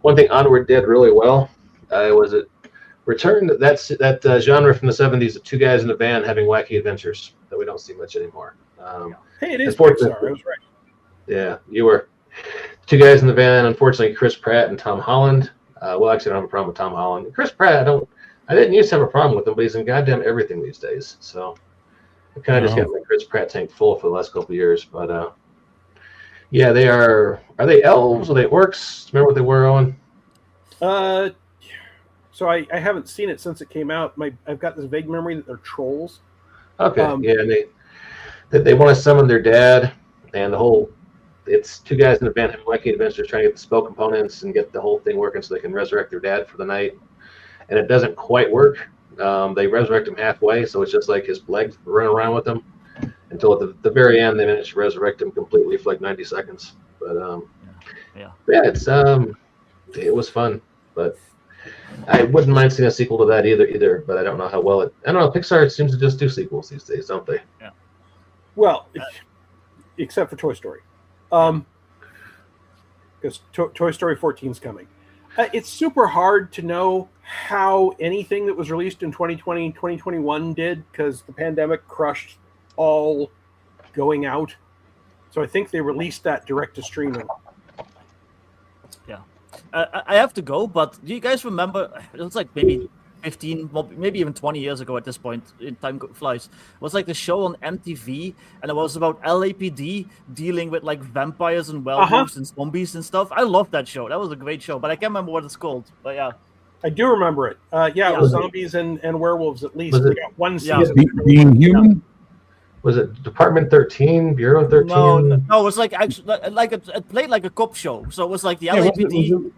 one thing Onward did really well was it returned that genre from the 70s of two guys in a van having wacky adventures that we don't see much anymore. Hey, it is Pixar. I was right. Yeah, you were. Two guys in the van. Unfortunately, Chris Pratt and Tom Holland. Well, actually, I don't have a problem with Tom Holland. Chris Pratt, I didn't used to have a problem with him, but he's in goddamn everything these days. So I kind of just got my Chris Pratt tank full for the last couple of years. But yeah, they are. Are they elves? Are they orcs? Remember what they were, Owen? So I haven't seen it since it came out. I've got this vague memory that they're trolls. Okay, yeah, and they want to summon their dad, and it's two guys in the van having wacky adventures trying to get the spell components and get the whole thing working so they can resurrect their dad for the night. And it doesn't quite work. They resurrect him halfway, so it's just like his legs run around with him until at the very end they manage to resurrect him completely for like 90 seconds. But it was fun, but I wouldn't mind seeing a sequel to that either, but I don't know how well I don't know. Pixar seems to just do sequels these days, don't they? Yeah. Well, except for Toy Story. Because Toy Story 14 is coming. It's super hard to know how anything that was released in 2020, 2021 did, because the pandemic crushed all going out. So I think they released that direct to streaming. Yeah. I have to go, but do you guys remember? It was like maybe 15, maybe even 20 years ago at this point. In time flies. It was like the show on MTV, and it was about LAPD dealing with like vampires and werewolves and zombies and stuff. I loved that show. That was a great show, but I can't remember what it's called. But yeah, I do remember it. It was zombies and werewolves at least. We got one season. Being Human. Was it Department 13, Bureau 13? No, it was like actually like it played like a cop show. So it was like the LAPD.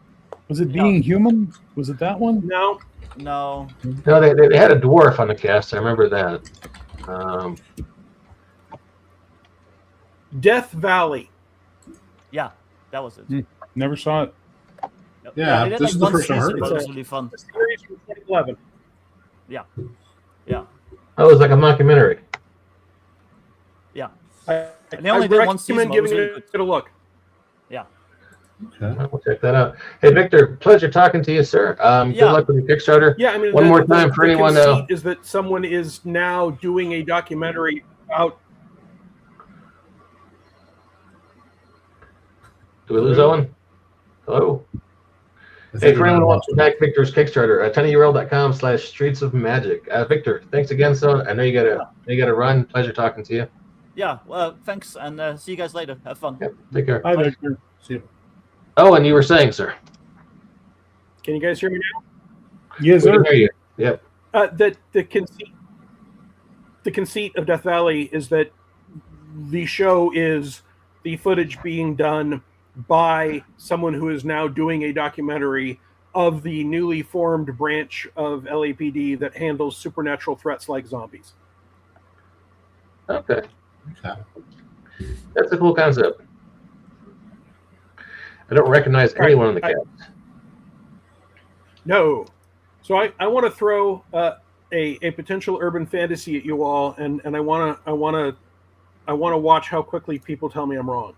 Was it Being Human? Was it that one? No. No, they had a dwarf on the cast. I remember that. Death Valley. Yeah, that was it. Never saw it. Yeah, they did, this is the first I heard It of was it. really fun. The series from 2011. Yeah. Oh, it was like a mockumentary. Yeah. I they only did one season. recommend It was giving really it a look. Yeah. Okay. We'll check that out. Hey, Victor, pleasure talking to you, sir. Good luck with your Kickstarter. Yeah, I mean, one more time for anyone conceit is that someone is now doing a documentary about. Do we lose Owen? Hello? Hey, for anyone who wants to back Victor's Kickstarter, tinyurl.com/Streets of Magic. Victor, thanks again. So I know you gotta run. Pleasure talking to you. Yeah, well, thanks, and see you guys later. Have fun. Yep, take care. Bye, Victor. See you. Oh, and you were saying, sir? Can you guys hear me now? Yes, We sir. can hear you. Yep. That the conceit of Death Valley is that the show is the footage being done by someone who is now doing a documentary of the newly formed branch of LAPD that handles supernatural threats like zombies. Okay. That's a cool concept. I don't recognize anyone on the cast. No. So I want to throw a potential urban fantasy at you all, and I want to watch how quickly people tell me I'm wrong.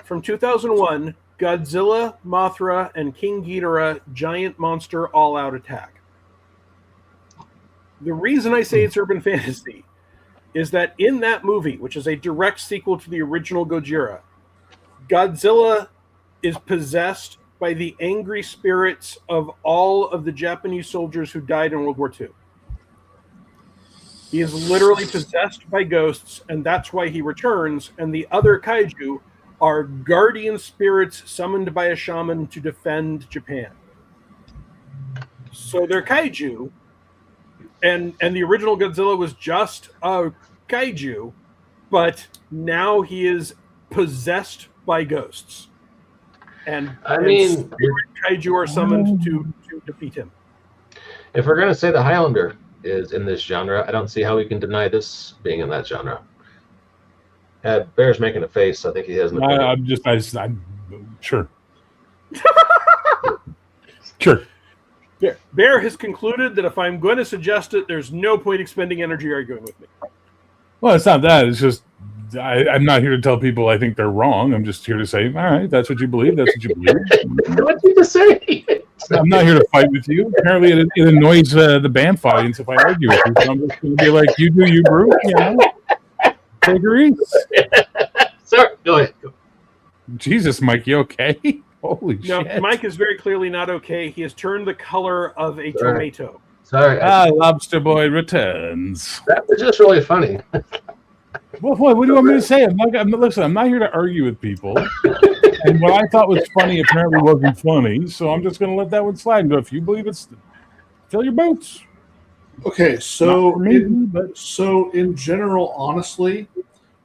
From 2001, Godzilla, Mothra, and King Ghidorah giant monster all-out attack. The reason I say it's urban fantasy is that in that movie, which is a direct sequel to the original Gojira, Godzilla is possessed by the angry spirits of all of the Japanese soldiers who died in World War II. He is literally possessed by ghosts, and that's why he returns, and the other kaiju are guardian spirits summoned by a shaman to defend Japan. So they're kaiju, and the original Godzilla was just a kaiju, but now he is possessed by ghosts. And kaiju are summoned to defeat him. If we're gonna say the Highlander is in this genre, I don't see how we can deny this being in that genre. Bear's making a face. I think he has an opinion. I'm sure. Sure. Bear has concluded that if I'm going to suggest it, there's no point expending energy arguing with me. Well, it's not that. It's just I'm not here to tell people I think they're wrong. I'm just here to say, all right, that's what you believe. That's what you believe. What did you just say? I'm not here to fight with you. Apparently, it annoys the BAMF audience if I argue with you. So I'm just going to be like, you do you, Bruce. You know, take her easy. Sorry, go ahead. Jesus, Mike, you okay? Holy shit! Mike is very clearly not okay. He has turned the color of a tomato. Sorry. Lobster Boy returns. That was just really funny. Well, what do you want me to say? Listen, I'm not here to argue with people. And what I thought was funny apparently wasn't funny, so I'm just going to let that one slide and go, if you believe it's, fill your boots. Okay, so in general, honestly,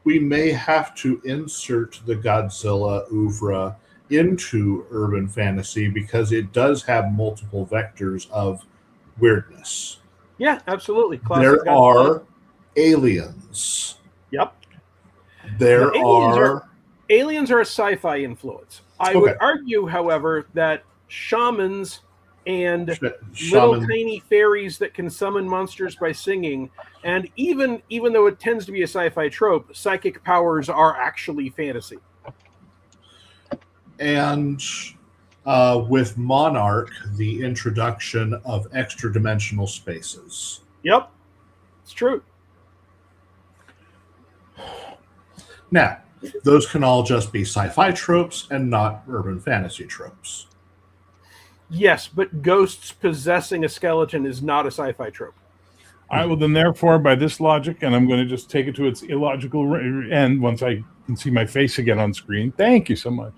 we may have to insert the Godzilla oeuvre into urban fantasy because it does have multiple vectors of weirdness. Yeah, absolutely. Classic there Godzilla. Are aliens. Yep. Aliens are a sci-fi influence. I would argue, however, that shamans and little tiny fairies that can summon monsters by singing, and even though it tends to be a sci-fi trope, psychic powers are actually fantasy. And with Monarch, the introduction of extra-dimensional spaces. Yep, it's true. Now, those can all just be sci-fi tropes and not urban fantasy tropes. Yes, but ghosts possessing a skeleton is not a sci-fi trope. All right, well, then, therefore, by this logic, and I'm going to just take it to its illogical end once I can see my face again on screen. Thank you so much.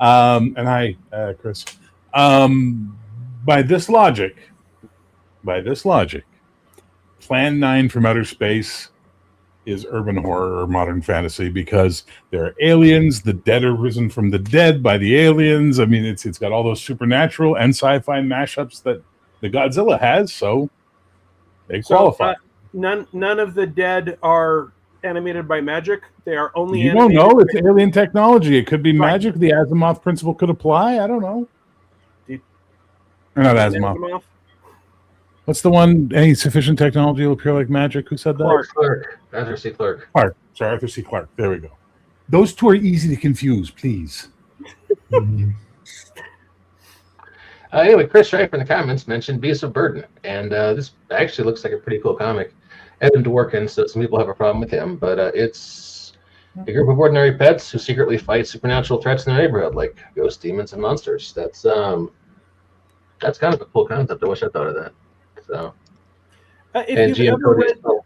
And hi, Chris. By this logic, Plan 9 from Outer Space is urban horror or modern fantasy because there are aliens, the dead are risen from the dead by the aliens. I mean, it's got all those supernatural and sci-fi mashups that the Godzilla has, so they qualify. None of the dead are animated by magic. They are only You don't know. It's alien technology. It could be magic. The Asimov principle could apply. I don't know. Or not Asimov. What's the one? Any sufficient technology will appear like magic? Who said that? Clark. Arthur C. Clarke. Sorry, Arthur C. Clarke. There we go. Those two are easy to confuse, please. Anyway, Chris Strife in the comments mentioned Beasts of Burden, and this actually looks like a pretty cool comic. Evan Dworkin, so some people have a problem with him, but it's a group of ordinary pets who secretly fight supernatural threats in their neighborhood, like ghosts, demons, and monsters. That's That's kind of a cool concept. I wish I thought of that. So, If GM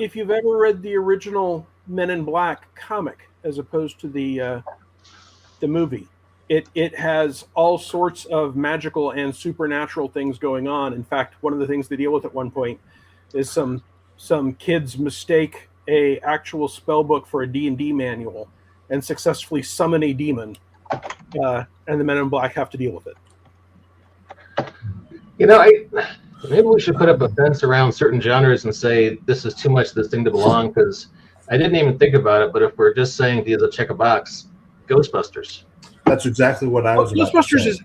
if you've ever read the original Men in Black comic as opposed to the movie, it has all sorts of magical and supernatural things going on. In fact, one of the things they deal with at one point is some kids mistake a actual spell book for a D&D manual and successfully summon a demon, and the Men in Black have to deal with it. Maybe we should put up a fence around certain genres and say this is too much this thing to belong, because I didn't even think about it, but if we're just saying these will check a box, Ghostbusters. That's exactly what I was about Ghostbusters to say.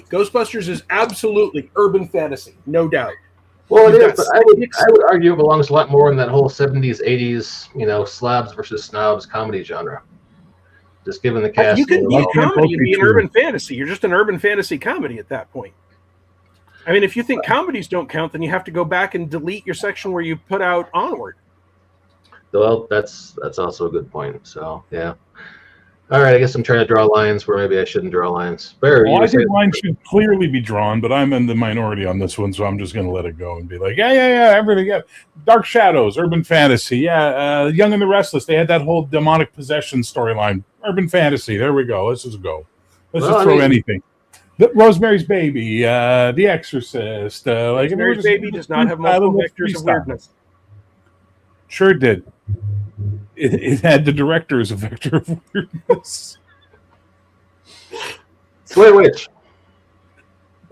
Ghostbusters is absolutely urban fantasy, no doubt. Well, it is, but I would argue it belongs a lot more in that whole 70s, 80s, slobs versus snobs comedy genre. Just given the cast. You can be a comedy and be an urban fantasy. You're just an urban fantasy comedy at that point. I mean, if you think comedies don't count, then you have to go back and delete your section where you put out Onward. Well, that's also a good point. So, yeah. All right, I guess I'm trying to draw lines where maybe I shouldn't draw lines. Barry, I think lines should clearly be drawn, but I'm in the minority on this one, so I'm just going to let it go and be like, yeah, everything. Yeah. Dark Shadows, urban fantasy. Yeah, Young and the Restless. They had that whole demonic possession storyline. Urban fantasy. There we go. Let's just go. Let's just throw anything. Rosemary's Baby, The Exorcist. Rosemary's Baby does not have multiple vectors of weirdness. Sure did. It had the director as a vector of weirdness. Blair Witch.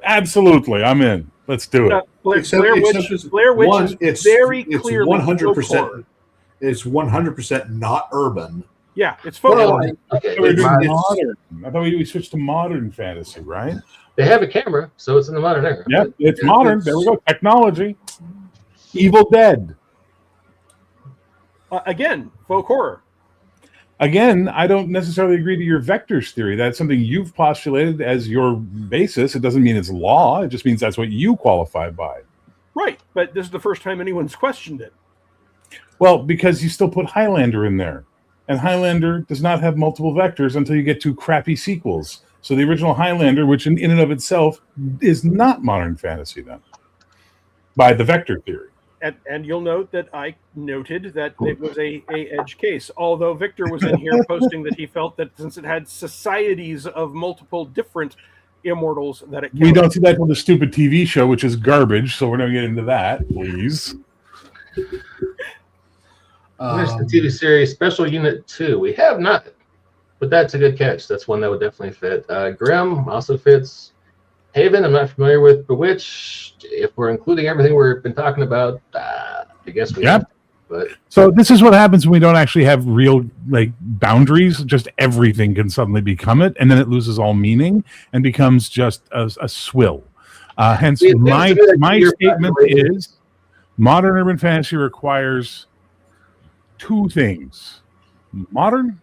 Absolutely, I'm in. Let's do it. Blair Witch is very clearly 100%. It's 100% not urban. Yeah, it's folklore. Modern. I thought we switched to modern fantasy, right? They have a camera, so it's in the modern era. Yeah, it's modern. There we go. Technology. Evil Dead. Again, folk horror. Again, I don't necessarily agree to your vectors theory. That's something you've postulated as your basis. It doesn't mean it's law. It just means that's what you qualify by. Right, but this is the first time anyone's questioned it. Well, because you still put Highlander in there. And Highlander does not have multiple vectors until you get to crappy sequels. So the original Highlander, which in and of itself is not modern fantasy then, by the vector theory. And you'll note that I noted that it was a edge case, although Victor was in here posting that he felt that since it had societies of multiple different immortals that it counted. We don't see that with the stupid TV show, which is garbage, so we're going to get into that, please. There's the TV series Special Unit 2. We have not, but that's a good catch. That's one that would definitely fit. Grimm also fits. Haven, I'm not familiar with. Bewitched, if we're including everything we've been talking about, I guess we have to, but so this is what happens when we don't actually have real boundaries. Just everything can suddenly become it, and then it loses all meaning and becomes just a swill. Hence, my statement is modern urban fantasy requires two things: modern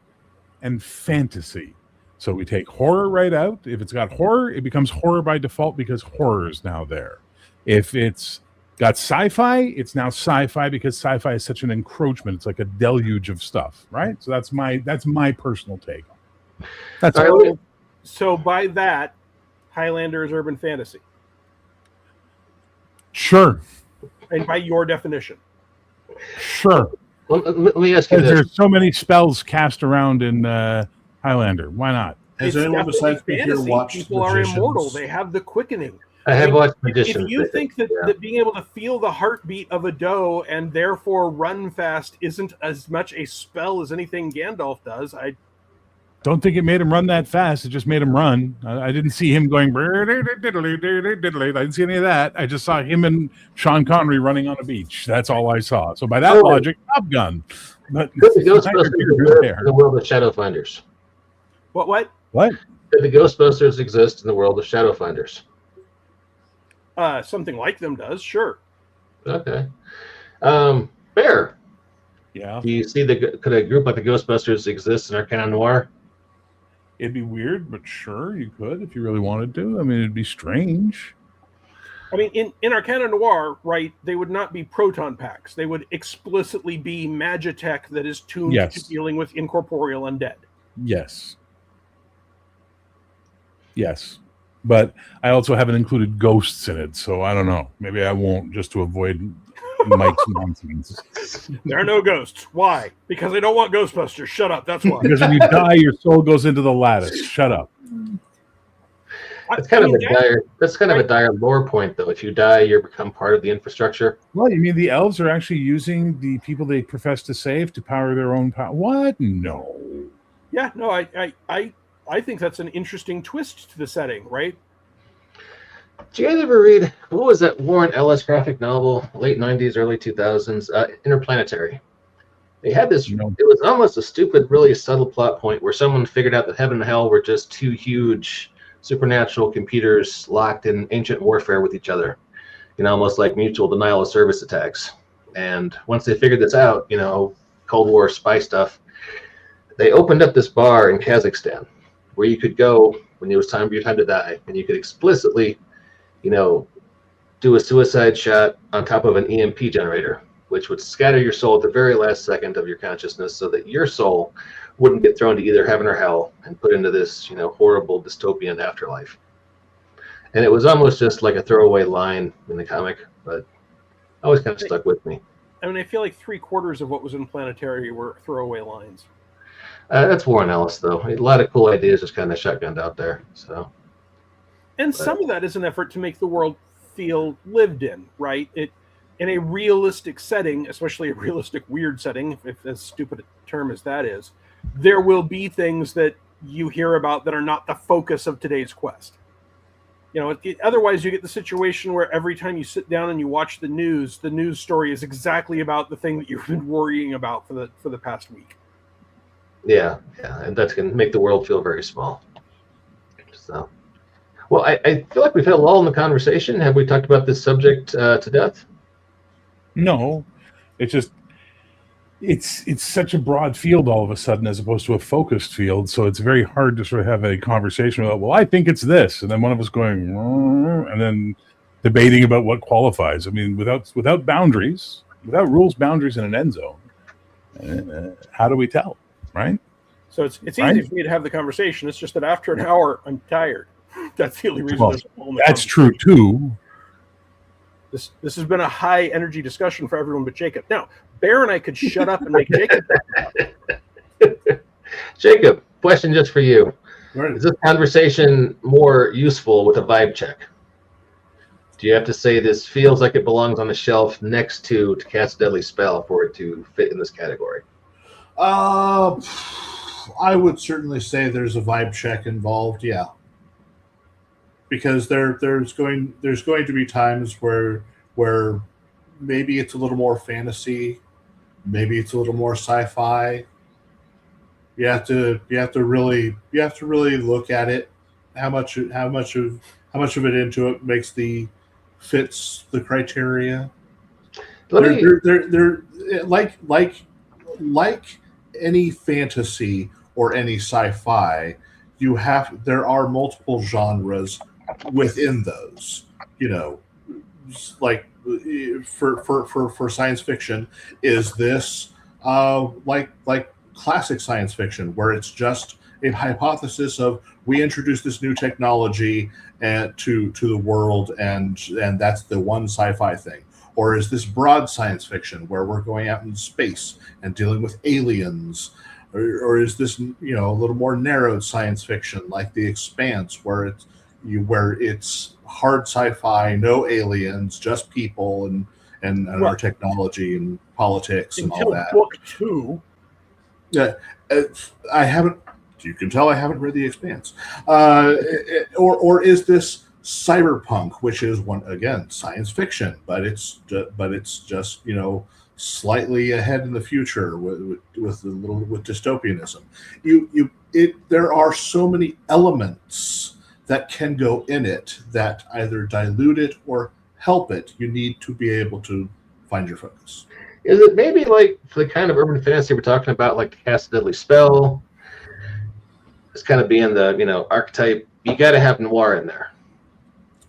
and fantasy. So we take horror right out. If it's got horror, it becomes horror by default because horror is now there. If it's got sci-fi, it's now sci-fi because sci-fi is such an encroachment. It's like a deluge of stuff, right? So that's my personal take. That's all. So by that, Highlander is urban fantasy. Sure. And by your definition. Sure. Well, let me ask you this. There's so many spells cast around in Highlander. Why not? Has anyone besides me here watched People are immortal. They have the quickening. I have watched Magicians. If you think that being able to feel the heartbeat of a doe and therefore run fast isn't as much a spell as anything Gandalf does, I don't think it made him run that fast. It just made him run. I didn't see him going. I didn't see any of that. I just saw him and Sean Connery running on a beach. That's all I saw. So by that logic, Top Gun. But could the Ghostbusters in the world of Shadowfinders? What? Could the Ghostbusters exist in the world of Shadowfinders? Something like them does, sure. Okay. Bear. Yeah. Do you see could a group like the Ghostbusters exist in Arcana Noir? It'd be weird, but sure, you could if you really wanted to. I mean, it'd be strange. I mean, in Arcana Noir, right, they would not be proton packs. They would explicitly be magitech that is tuned to dealing with incorporeal undead. Yes. but I also haven't included ghosts in it, so I don't know. Maybe I won't, just to avoid Mike's nonsense. There are no ghosts. Why? Because I don't want Ghostbusters. Shut up. That's why. Because when you die, your soul goes into the lattice. Shut up. That's kind of a dire lore point, though. If you die, you become part of the infrastructure. Well, you mean the elves are actually using the people they profess to save to power their own power? What? No. Yeah, no, I think that's an interesting twist to the setting, right? Did you guys ever read, what was that Warren Ellis graphic novel, late 90s, early 2000s, Interplanetary? They had this, it was almost a stupid, really subtle plot point where someone figured out that heaven and hell were just two huge supernatural computers locked in ancient warfare with each other, almost like mutual denial of service attacks. And once they figured this out, Cold War spy stuff, they opened up this bar in Kazakhstan where you could go when it was time for your time to die, and you could explicitly, do a suicide shot on top of an EMP generator, which would scatter your soul at the very last second of your consciousness so that your soul wouldn't get thrown to either heaven or hell and put into this, horrible dystopian afterlife. And it was almost just like a throwaway line in the comic, but always kind of stuck with me. I mean, I feel like 3/4 of what was in Planetary were throwaway lines. That's Warren Ellis, though. A lot of cool ideas just kind of shotgunned out there. So, some of that is an effort to make the world feel lived in, right? In a realistic setting, especially a realistic weird setting, if as stupid a term as that is, there will be things that you hear about that are not the focus of today's quest. Otherwise you get the situation where every time you sit down and you watch the news story is exactly about the thing that you've been worrying about for the past week. Yeah, and that's going to make the world feel very small. So, well, I feel like we've had a lull in the conversation. Have we talked about this subject to death? No, it's just it's such a broad field all of a sudden as opposed to a focused field. So it's very hard to sort of have a conversation about, well, I think it's this, and then one of us going, and then debating about what qualifies. I mean, without boundaries, without rules, boundaries, and an end zone, how do we tell, right? So it's easy for me to have the conversation. It's just that after an hour, I'm tired. That's the only reason. Well, that's true too. This has been a high energy discussion for everyone but Jacob. Now, Bear and I could shut up and make Jacob talk about it. Jacob, question just for you. Right. Is this conversation more useful with a vibe check? Do you have to say this feels like it belongs on the shelf next to cast a deadly spell for it to fit in this category? I would certainly say there's a vibe check involved, yeah. Because there's going to be times where maybe it's a little more fantasy, maybe it's a little more sci-fi. You have to really look at it. How much of it into it fits the criteria. They're like any fantasy or any sci-fi, there are multiple genres within those. Like for science fiction, is this like classic science fiction where it's just a hypothesis of we introduce this new technology to the world and that's the one sci-fi thing? Or is this broad science fiction where we're going out in space and dealing with aliens? Or is this, a little more narrowed science fiction like The Expanse, where it's hard sci-fi, no aliens, just people and our technology and politics and all that. Book 2. Yeah, I haven't. You can tell I haven't read The Expanse. Or is this cyberpunk, which is science fiction, but it's just slightly ahead in the future with dystopianism. There are so many elements that can go in it that either dilute it or help it. You need to be able to find your focus. Is it maybe like the kind of urban fantasy we're talking about, like Cast a Deadly Spell? It's kind of being the archetype. You got to have noir in there.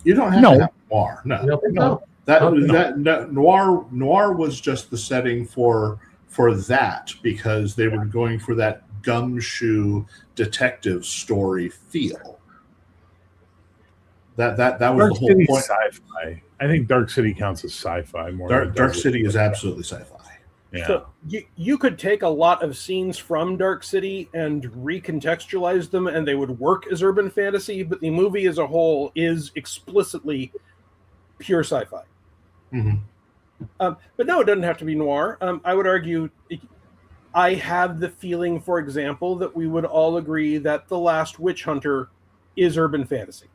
You don't have to have noir. No. That noir was just the setting for that, because they were going for that gumshoe detective story feel. That was Dark the whole City's point. sci-fi. I think Dark City counts as sci-fi more. Dark City is absolutely sci-fi. Yeah. So you could take a lot of scenes from Dark City and recontextualize them, and they would work as urban fantasy. But the movie as a whole is explicitly pure sci-fi. Mm-hmm. But no, it doesn't have to be noir. I would argue. I have the feeling, for example, that we would all agree that The Last Witch Hunter is urban fantasy.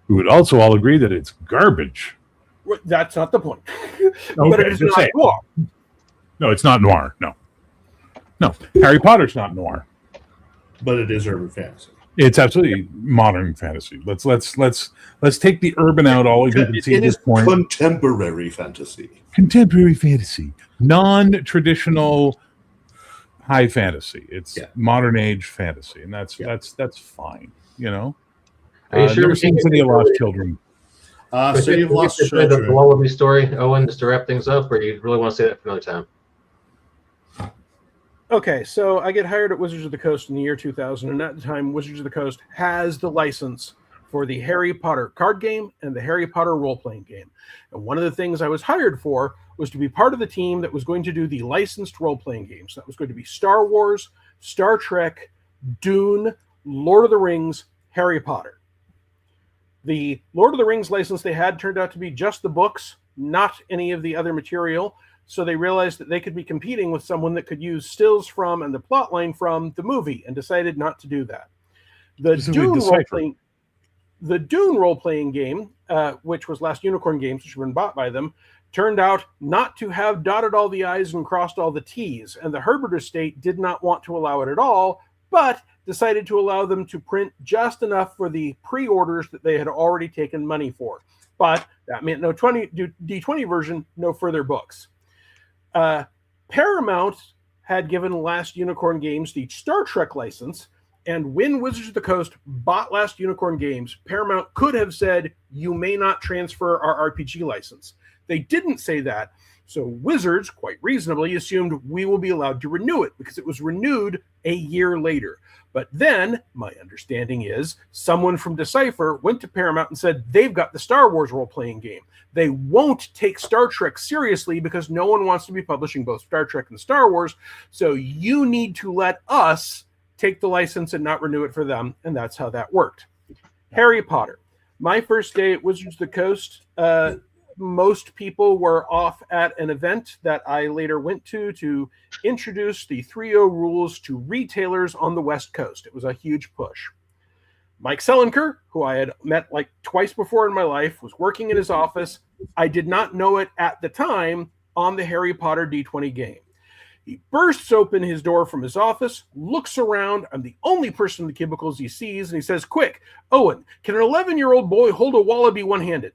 We would also all agree that it's garbage. That's not the point. Okay, But it is just not say it. noir. No, it's not noir. No. Harry Potter's not noir. But it is urban fantasy. It's absolutely modern fantasy. Let's take the urban out. All you can see at It this is point. contemporary fantasy. Contemporary fantasy, non-traditional high fantasy. It's modern age fantasy, and that's fine. You know. Are you sure Never we seen can City get of Lost Children. So you've lost the children. flow of the story, Owen, just to wrap things up, or do you really want to say that for another time? Okay, so I get hired at Wizards of the Coast in the year 2000, and at the time, Wizards of the Coast has the license for the Harry Potter card game and the Harry Potter role-playing game. And one of the things I was hired for was to be part of the team that was going to do the licensed role-playing games. That was going to be Star Wars, Star Trek, Dune, Lord of the Rings, Harry Potter. The Lord of the Rings license they had turned out to be just the books, not any of the other material. So they realized that they could be competing with someone that could use stills from and the plot line from the movie, and decided not to do that. The Dune role-playing game, which was Last Unicorn Games, which had been bought by them, turned out not to have dotted all the I's and crossed all the T's. And the Herbert estate did not want to allow it at all, but decided to allow them to print just enough for the pre-orders that they had already taken money for. But that meant no D20 version, no further books. Paramount had given Last Unicorn Games the Star Trek license, and when Wizards of the Coast bought Last Unicorn Games, Paramount could have said, you may not transfer our RPG license. They didn't say that, so Wizards, quite reasonably, assumed we will be allowed to renew it, because it was renewed a year later. But then, my understanding is, someone from Decipher went to Paramount and said, they've got the Star Wars role-playing game. They won't take Star Trek seriously because no one wants to be publishing both Star Trek and Star Wars, so you need to let us take the license and not renew it for them, and that's how that worked. Harry Potter. My first day at Wizards of the Coast, most people were off at an event that I later went to introduce the 3.0 rules to retailers on the West Coast. It was a huge push. Mike Selenker, who I had met like twice before in my life, was working in his office. I did not know it at the time on the Harry Potter D20 game. He bursts open his door from his office, looks around. I'm the only person in the cubicles he sees, and he says, quick, Owen, can an 11-year-old boy hold a wallaby one-handed?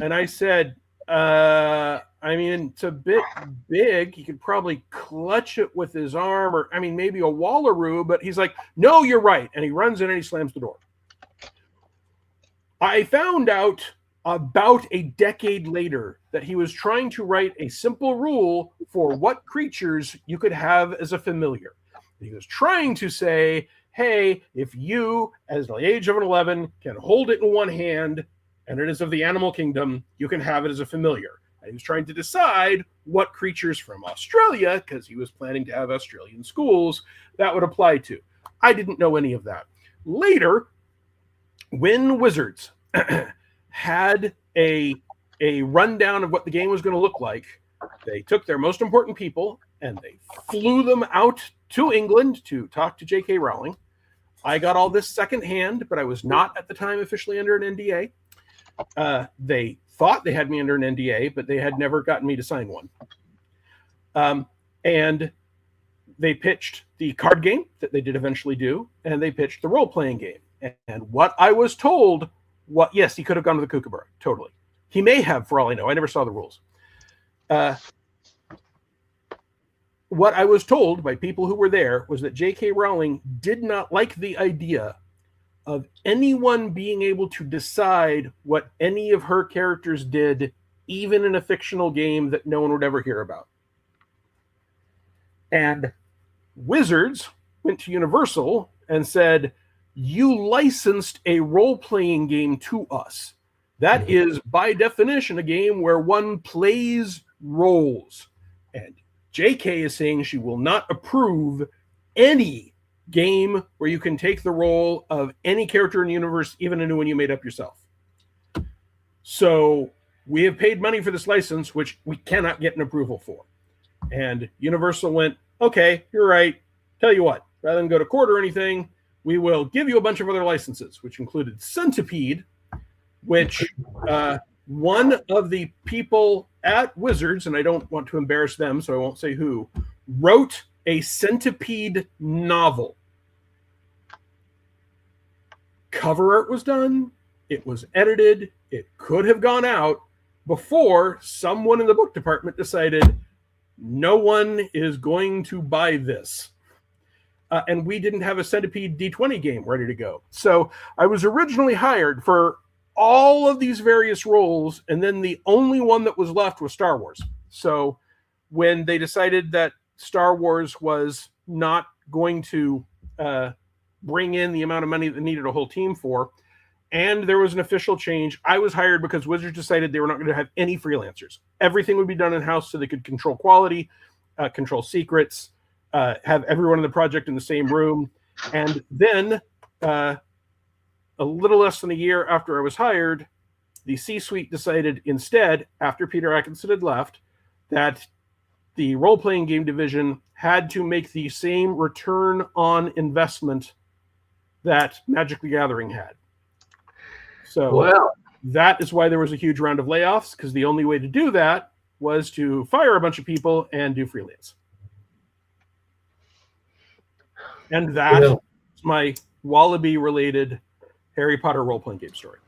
And I said, I mean, it's a bit big. He could probably clutch it with his arm, or, I mean, maybe a wallaroo, but he's like, no, you're right. And he runs in and he slams the door. I found out about a decade later that he was trying to write a simple rule for what creatures you could have as a familiar. He was trying to say, hey, if you, as the age of an 11, can hold it in one hand, and it is of the animal kingdom, you can have it as a familiar. And he was trying to decide what creatures from Australia, because he was planning to have Australian schools, that would apply to. I didn't know any of that. Later, when Wizards had a rundown of what the game was going to look like, they took their most important people and they flew them out to England to talk to J.K. Rowling. I got all this secondhand, but I was not at the time officially under an NDA. They thought they had me under an NDA, but they had never gotten me to sign one. And they pitched the card game that they did eventually do, and they pitched the role-playing game. And what I was told, yes, he could have gone to the Kookaburra, totally. He may have, for all I know. I never saw the rules. What I was told by people who were there was that J.K. Rowling did not like the idea of anyone being able to decide what any of her characters did, even in a fictional game that no one would ever hear about. And Wizards went to Universal and said, you licensed a role-playing game to us. That is, by definition, a game where one plays roles. And JK is saying she will not approve any game where you can take the role of any character in the universe, even a new one you made up yourself. So we have paid money for this license, which we cannot get an approval for. And Universal went, okay, you're right. Tell you what, rather than go to court or anything, we will give you a bunch of other licenses, which included Centipede, which one of the people at Wizards, and I don't want to embarrass them, so I won't say who, wrote a Centipede novel. Cover art was done. It was edited. It could have gone out before someone in the book department decided no one is going to buy this. And we didn't have a Centipede D20 game ready to go. So I was originally hired for all of these various roles, and then the only one that was left was Star Wars. So when they decided that Star Wars was not going to bring in the amount of money that needed a whole team for, and there was an official change, I was hired because Wizards decided they were not going to have any freelancers. Everything would be done in-house so they could control quality, control secrets, have everyone in the project in the same room. And then a little less than a year after I was hired, the C-suite decided instead, after Peter Atkinson had left, that the role-playing game division had to make the same return on investment that Magic the Gathering had. So that is why there was a huge round of layoffs, because the only way to do that was to fire a bunch of people and do freelance. And that is my Wallaby-related Harry Potter role-playing game story.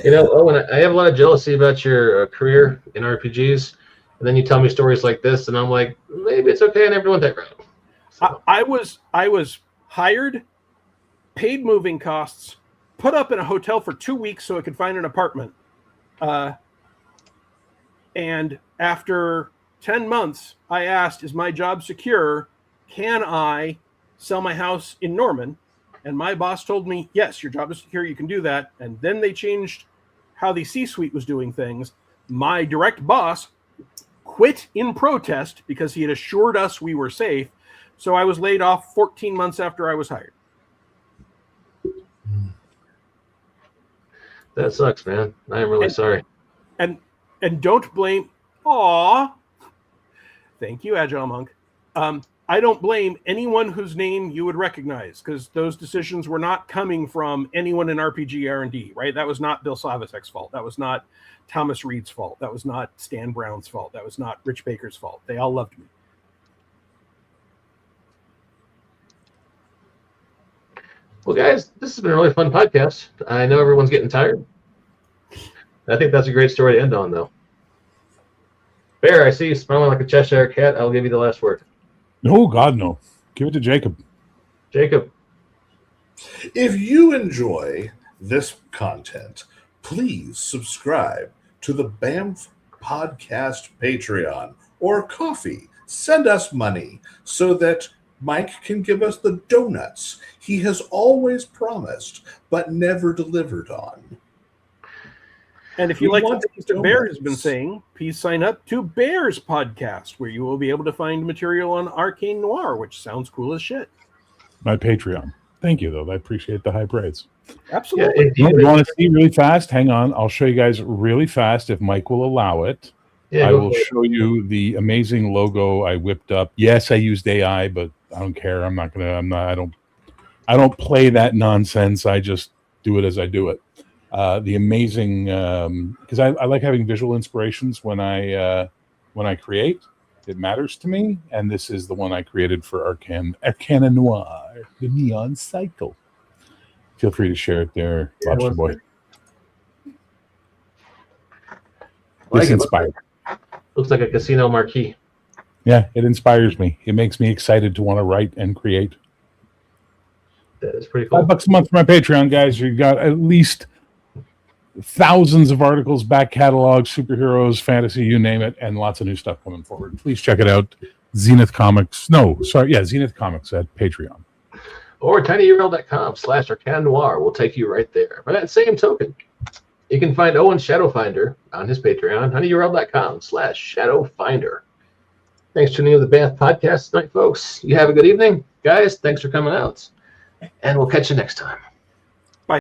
You know, Owen, I have a lot of jealousy about your career in RPGs, and then you tell me stories like this, and I'm like, maybe it's okay. I never went that route. So. I was hired, paid moving costs, put up in a hotel for 2 weeks so I could find an apartment. And after 10 months, I asked, is my job secure? Can I sell my house in Norman? And my boss told me, yes, your job is secure. You can do that. And then they changed how the C-suite was doing things. My direct boss quit in protest because he had assured us we were safe. So I was laid off 14 months after I was hired. That sucks, man. I am really sorry. And don't blame. Aw. Thank you, Agile Monk. I don't blame anyone whose name you would recognize, because those decisions were not coming from anyone in RPG R&D, right? That was not Bill Slavisek's fault. That was not Thomas Reed's fault. That was not Stan Brown's fault. That was not Rich Baker's fault. They all loved me. Well, guys, this has been a really fun podcast. I know everyone's getting tired. I think that's a great story to end on, though. Bear, I see you smiling like a Cheshire cat. I'll give you the last word. No, God, no. Give it to Jacob. Jacob. If you enjoy this content, please subscribe to the BAMF Podcast Patreon or Coffee. Send us money so that Mike can give us the donuts he has always promised but never delivered on. And if you like the things that Bear has been saying, please sign up to Bear's podcast, where you will be able to find material on Arcane Noir, which sounds cool as shit. My Patreon. Thank you, though. I appreciate the high praise. Absolutely. Yeah, you want to see really fast? Hang on. I'll show you guys really fast if Mike will allow it. Yeah, I will show you the amazing logo I whipped up. Yes, I used AI, but I don't care. I don't play that nonsense. I just do it as I do it. The amazing, because I like having visual inspirations when I create. It matters to me, and this is the one I created for Arcana Noir, the Neon Cycle. Feel free to share it there, Lobster Boy. This inspired. Looks like a casino marquee. Yeah, it inspires me. It makes me excited to want to write and create. That is pretty cool. $5 a month for my Patreon, guys. You got at least thousands of articles, back catalogs, superheroes, fantasy, you name it, and lots of new stuff coming forward. Please check it out. Zenith Comics. No, sorry. Yeah, Zenith Comics at Patreon. or tinyurl.com/Arcana Noir will take you right there. By that same token, you can find Owen Shadowfinder on his Patreon, tinyurl.com/Shadowfinder. Thanks for tuning in to the BAMF podcast tonight, folks. You have a good evening. Guys, thanks for coming out. And we'll catch you next time.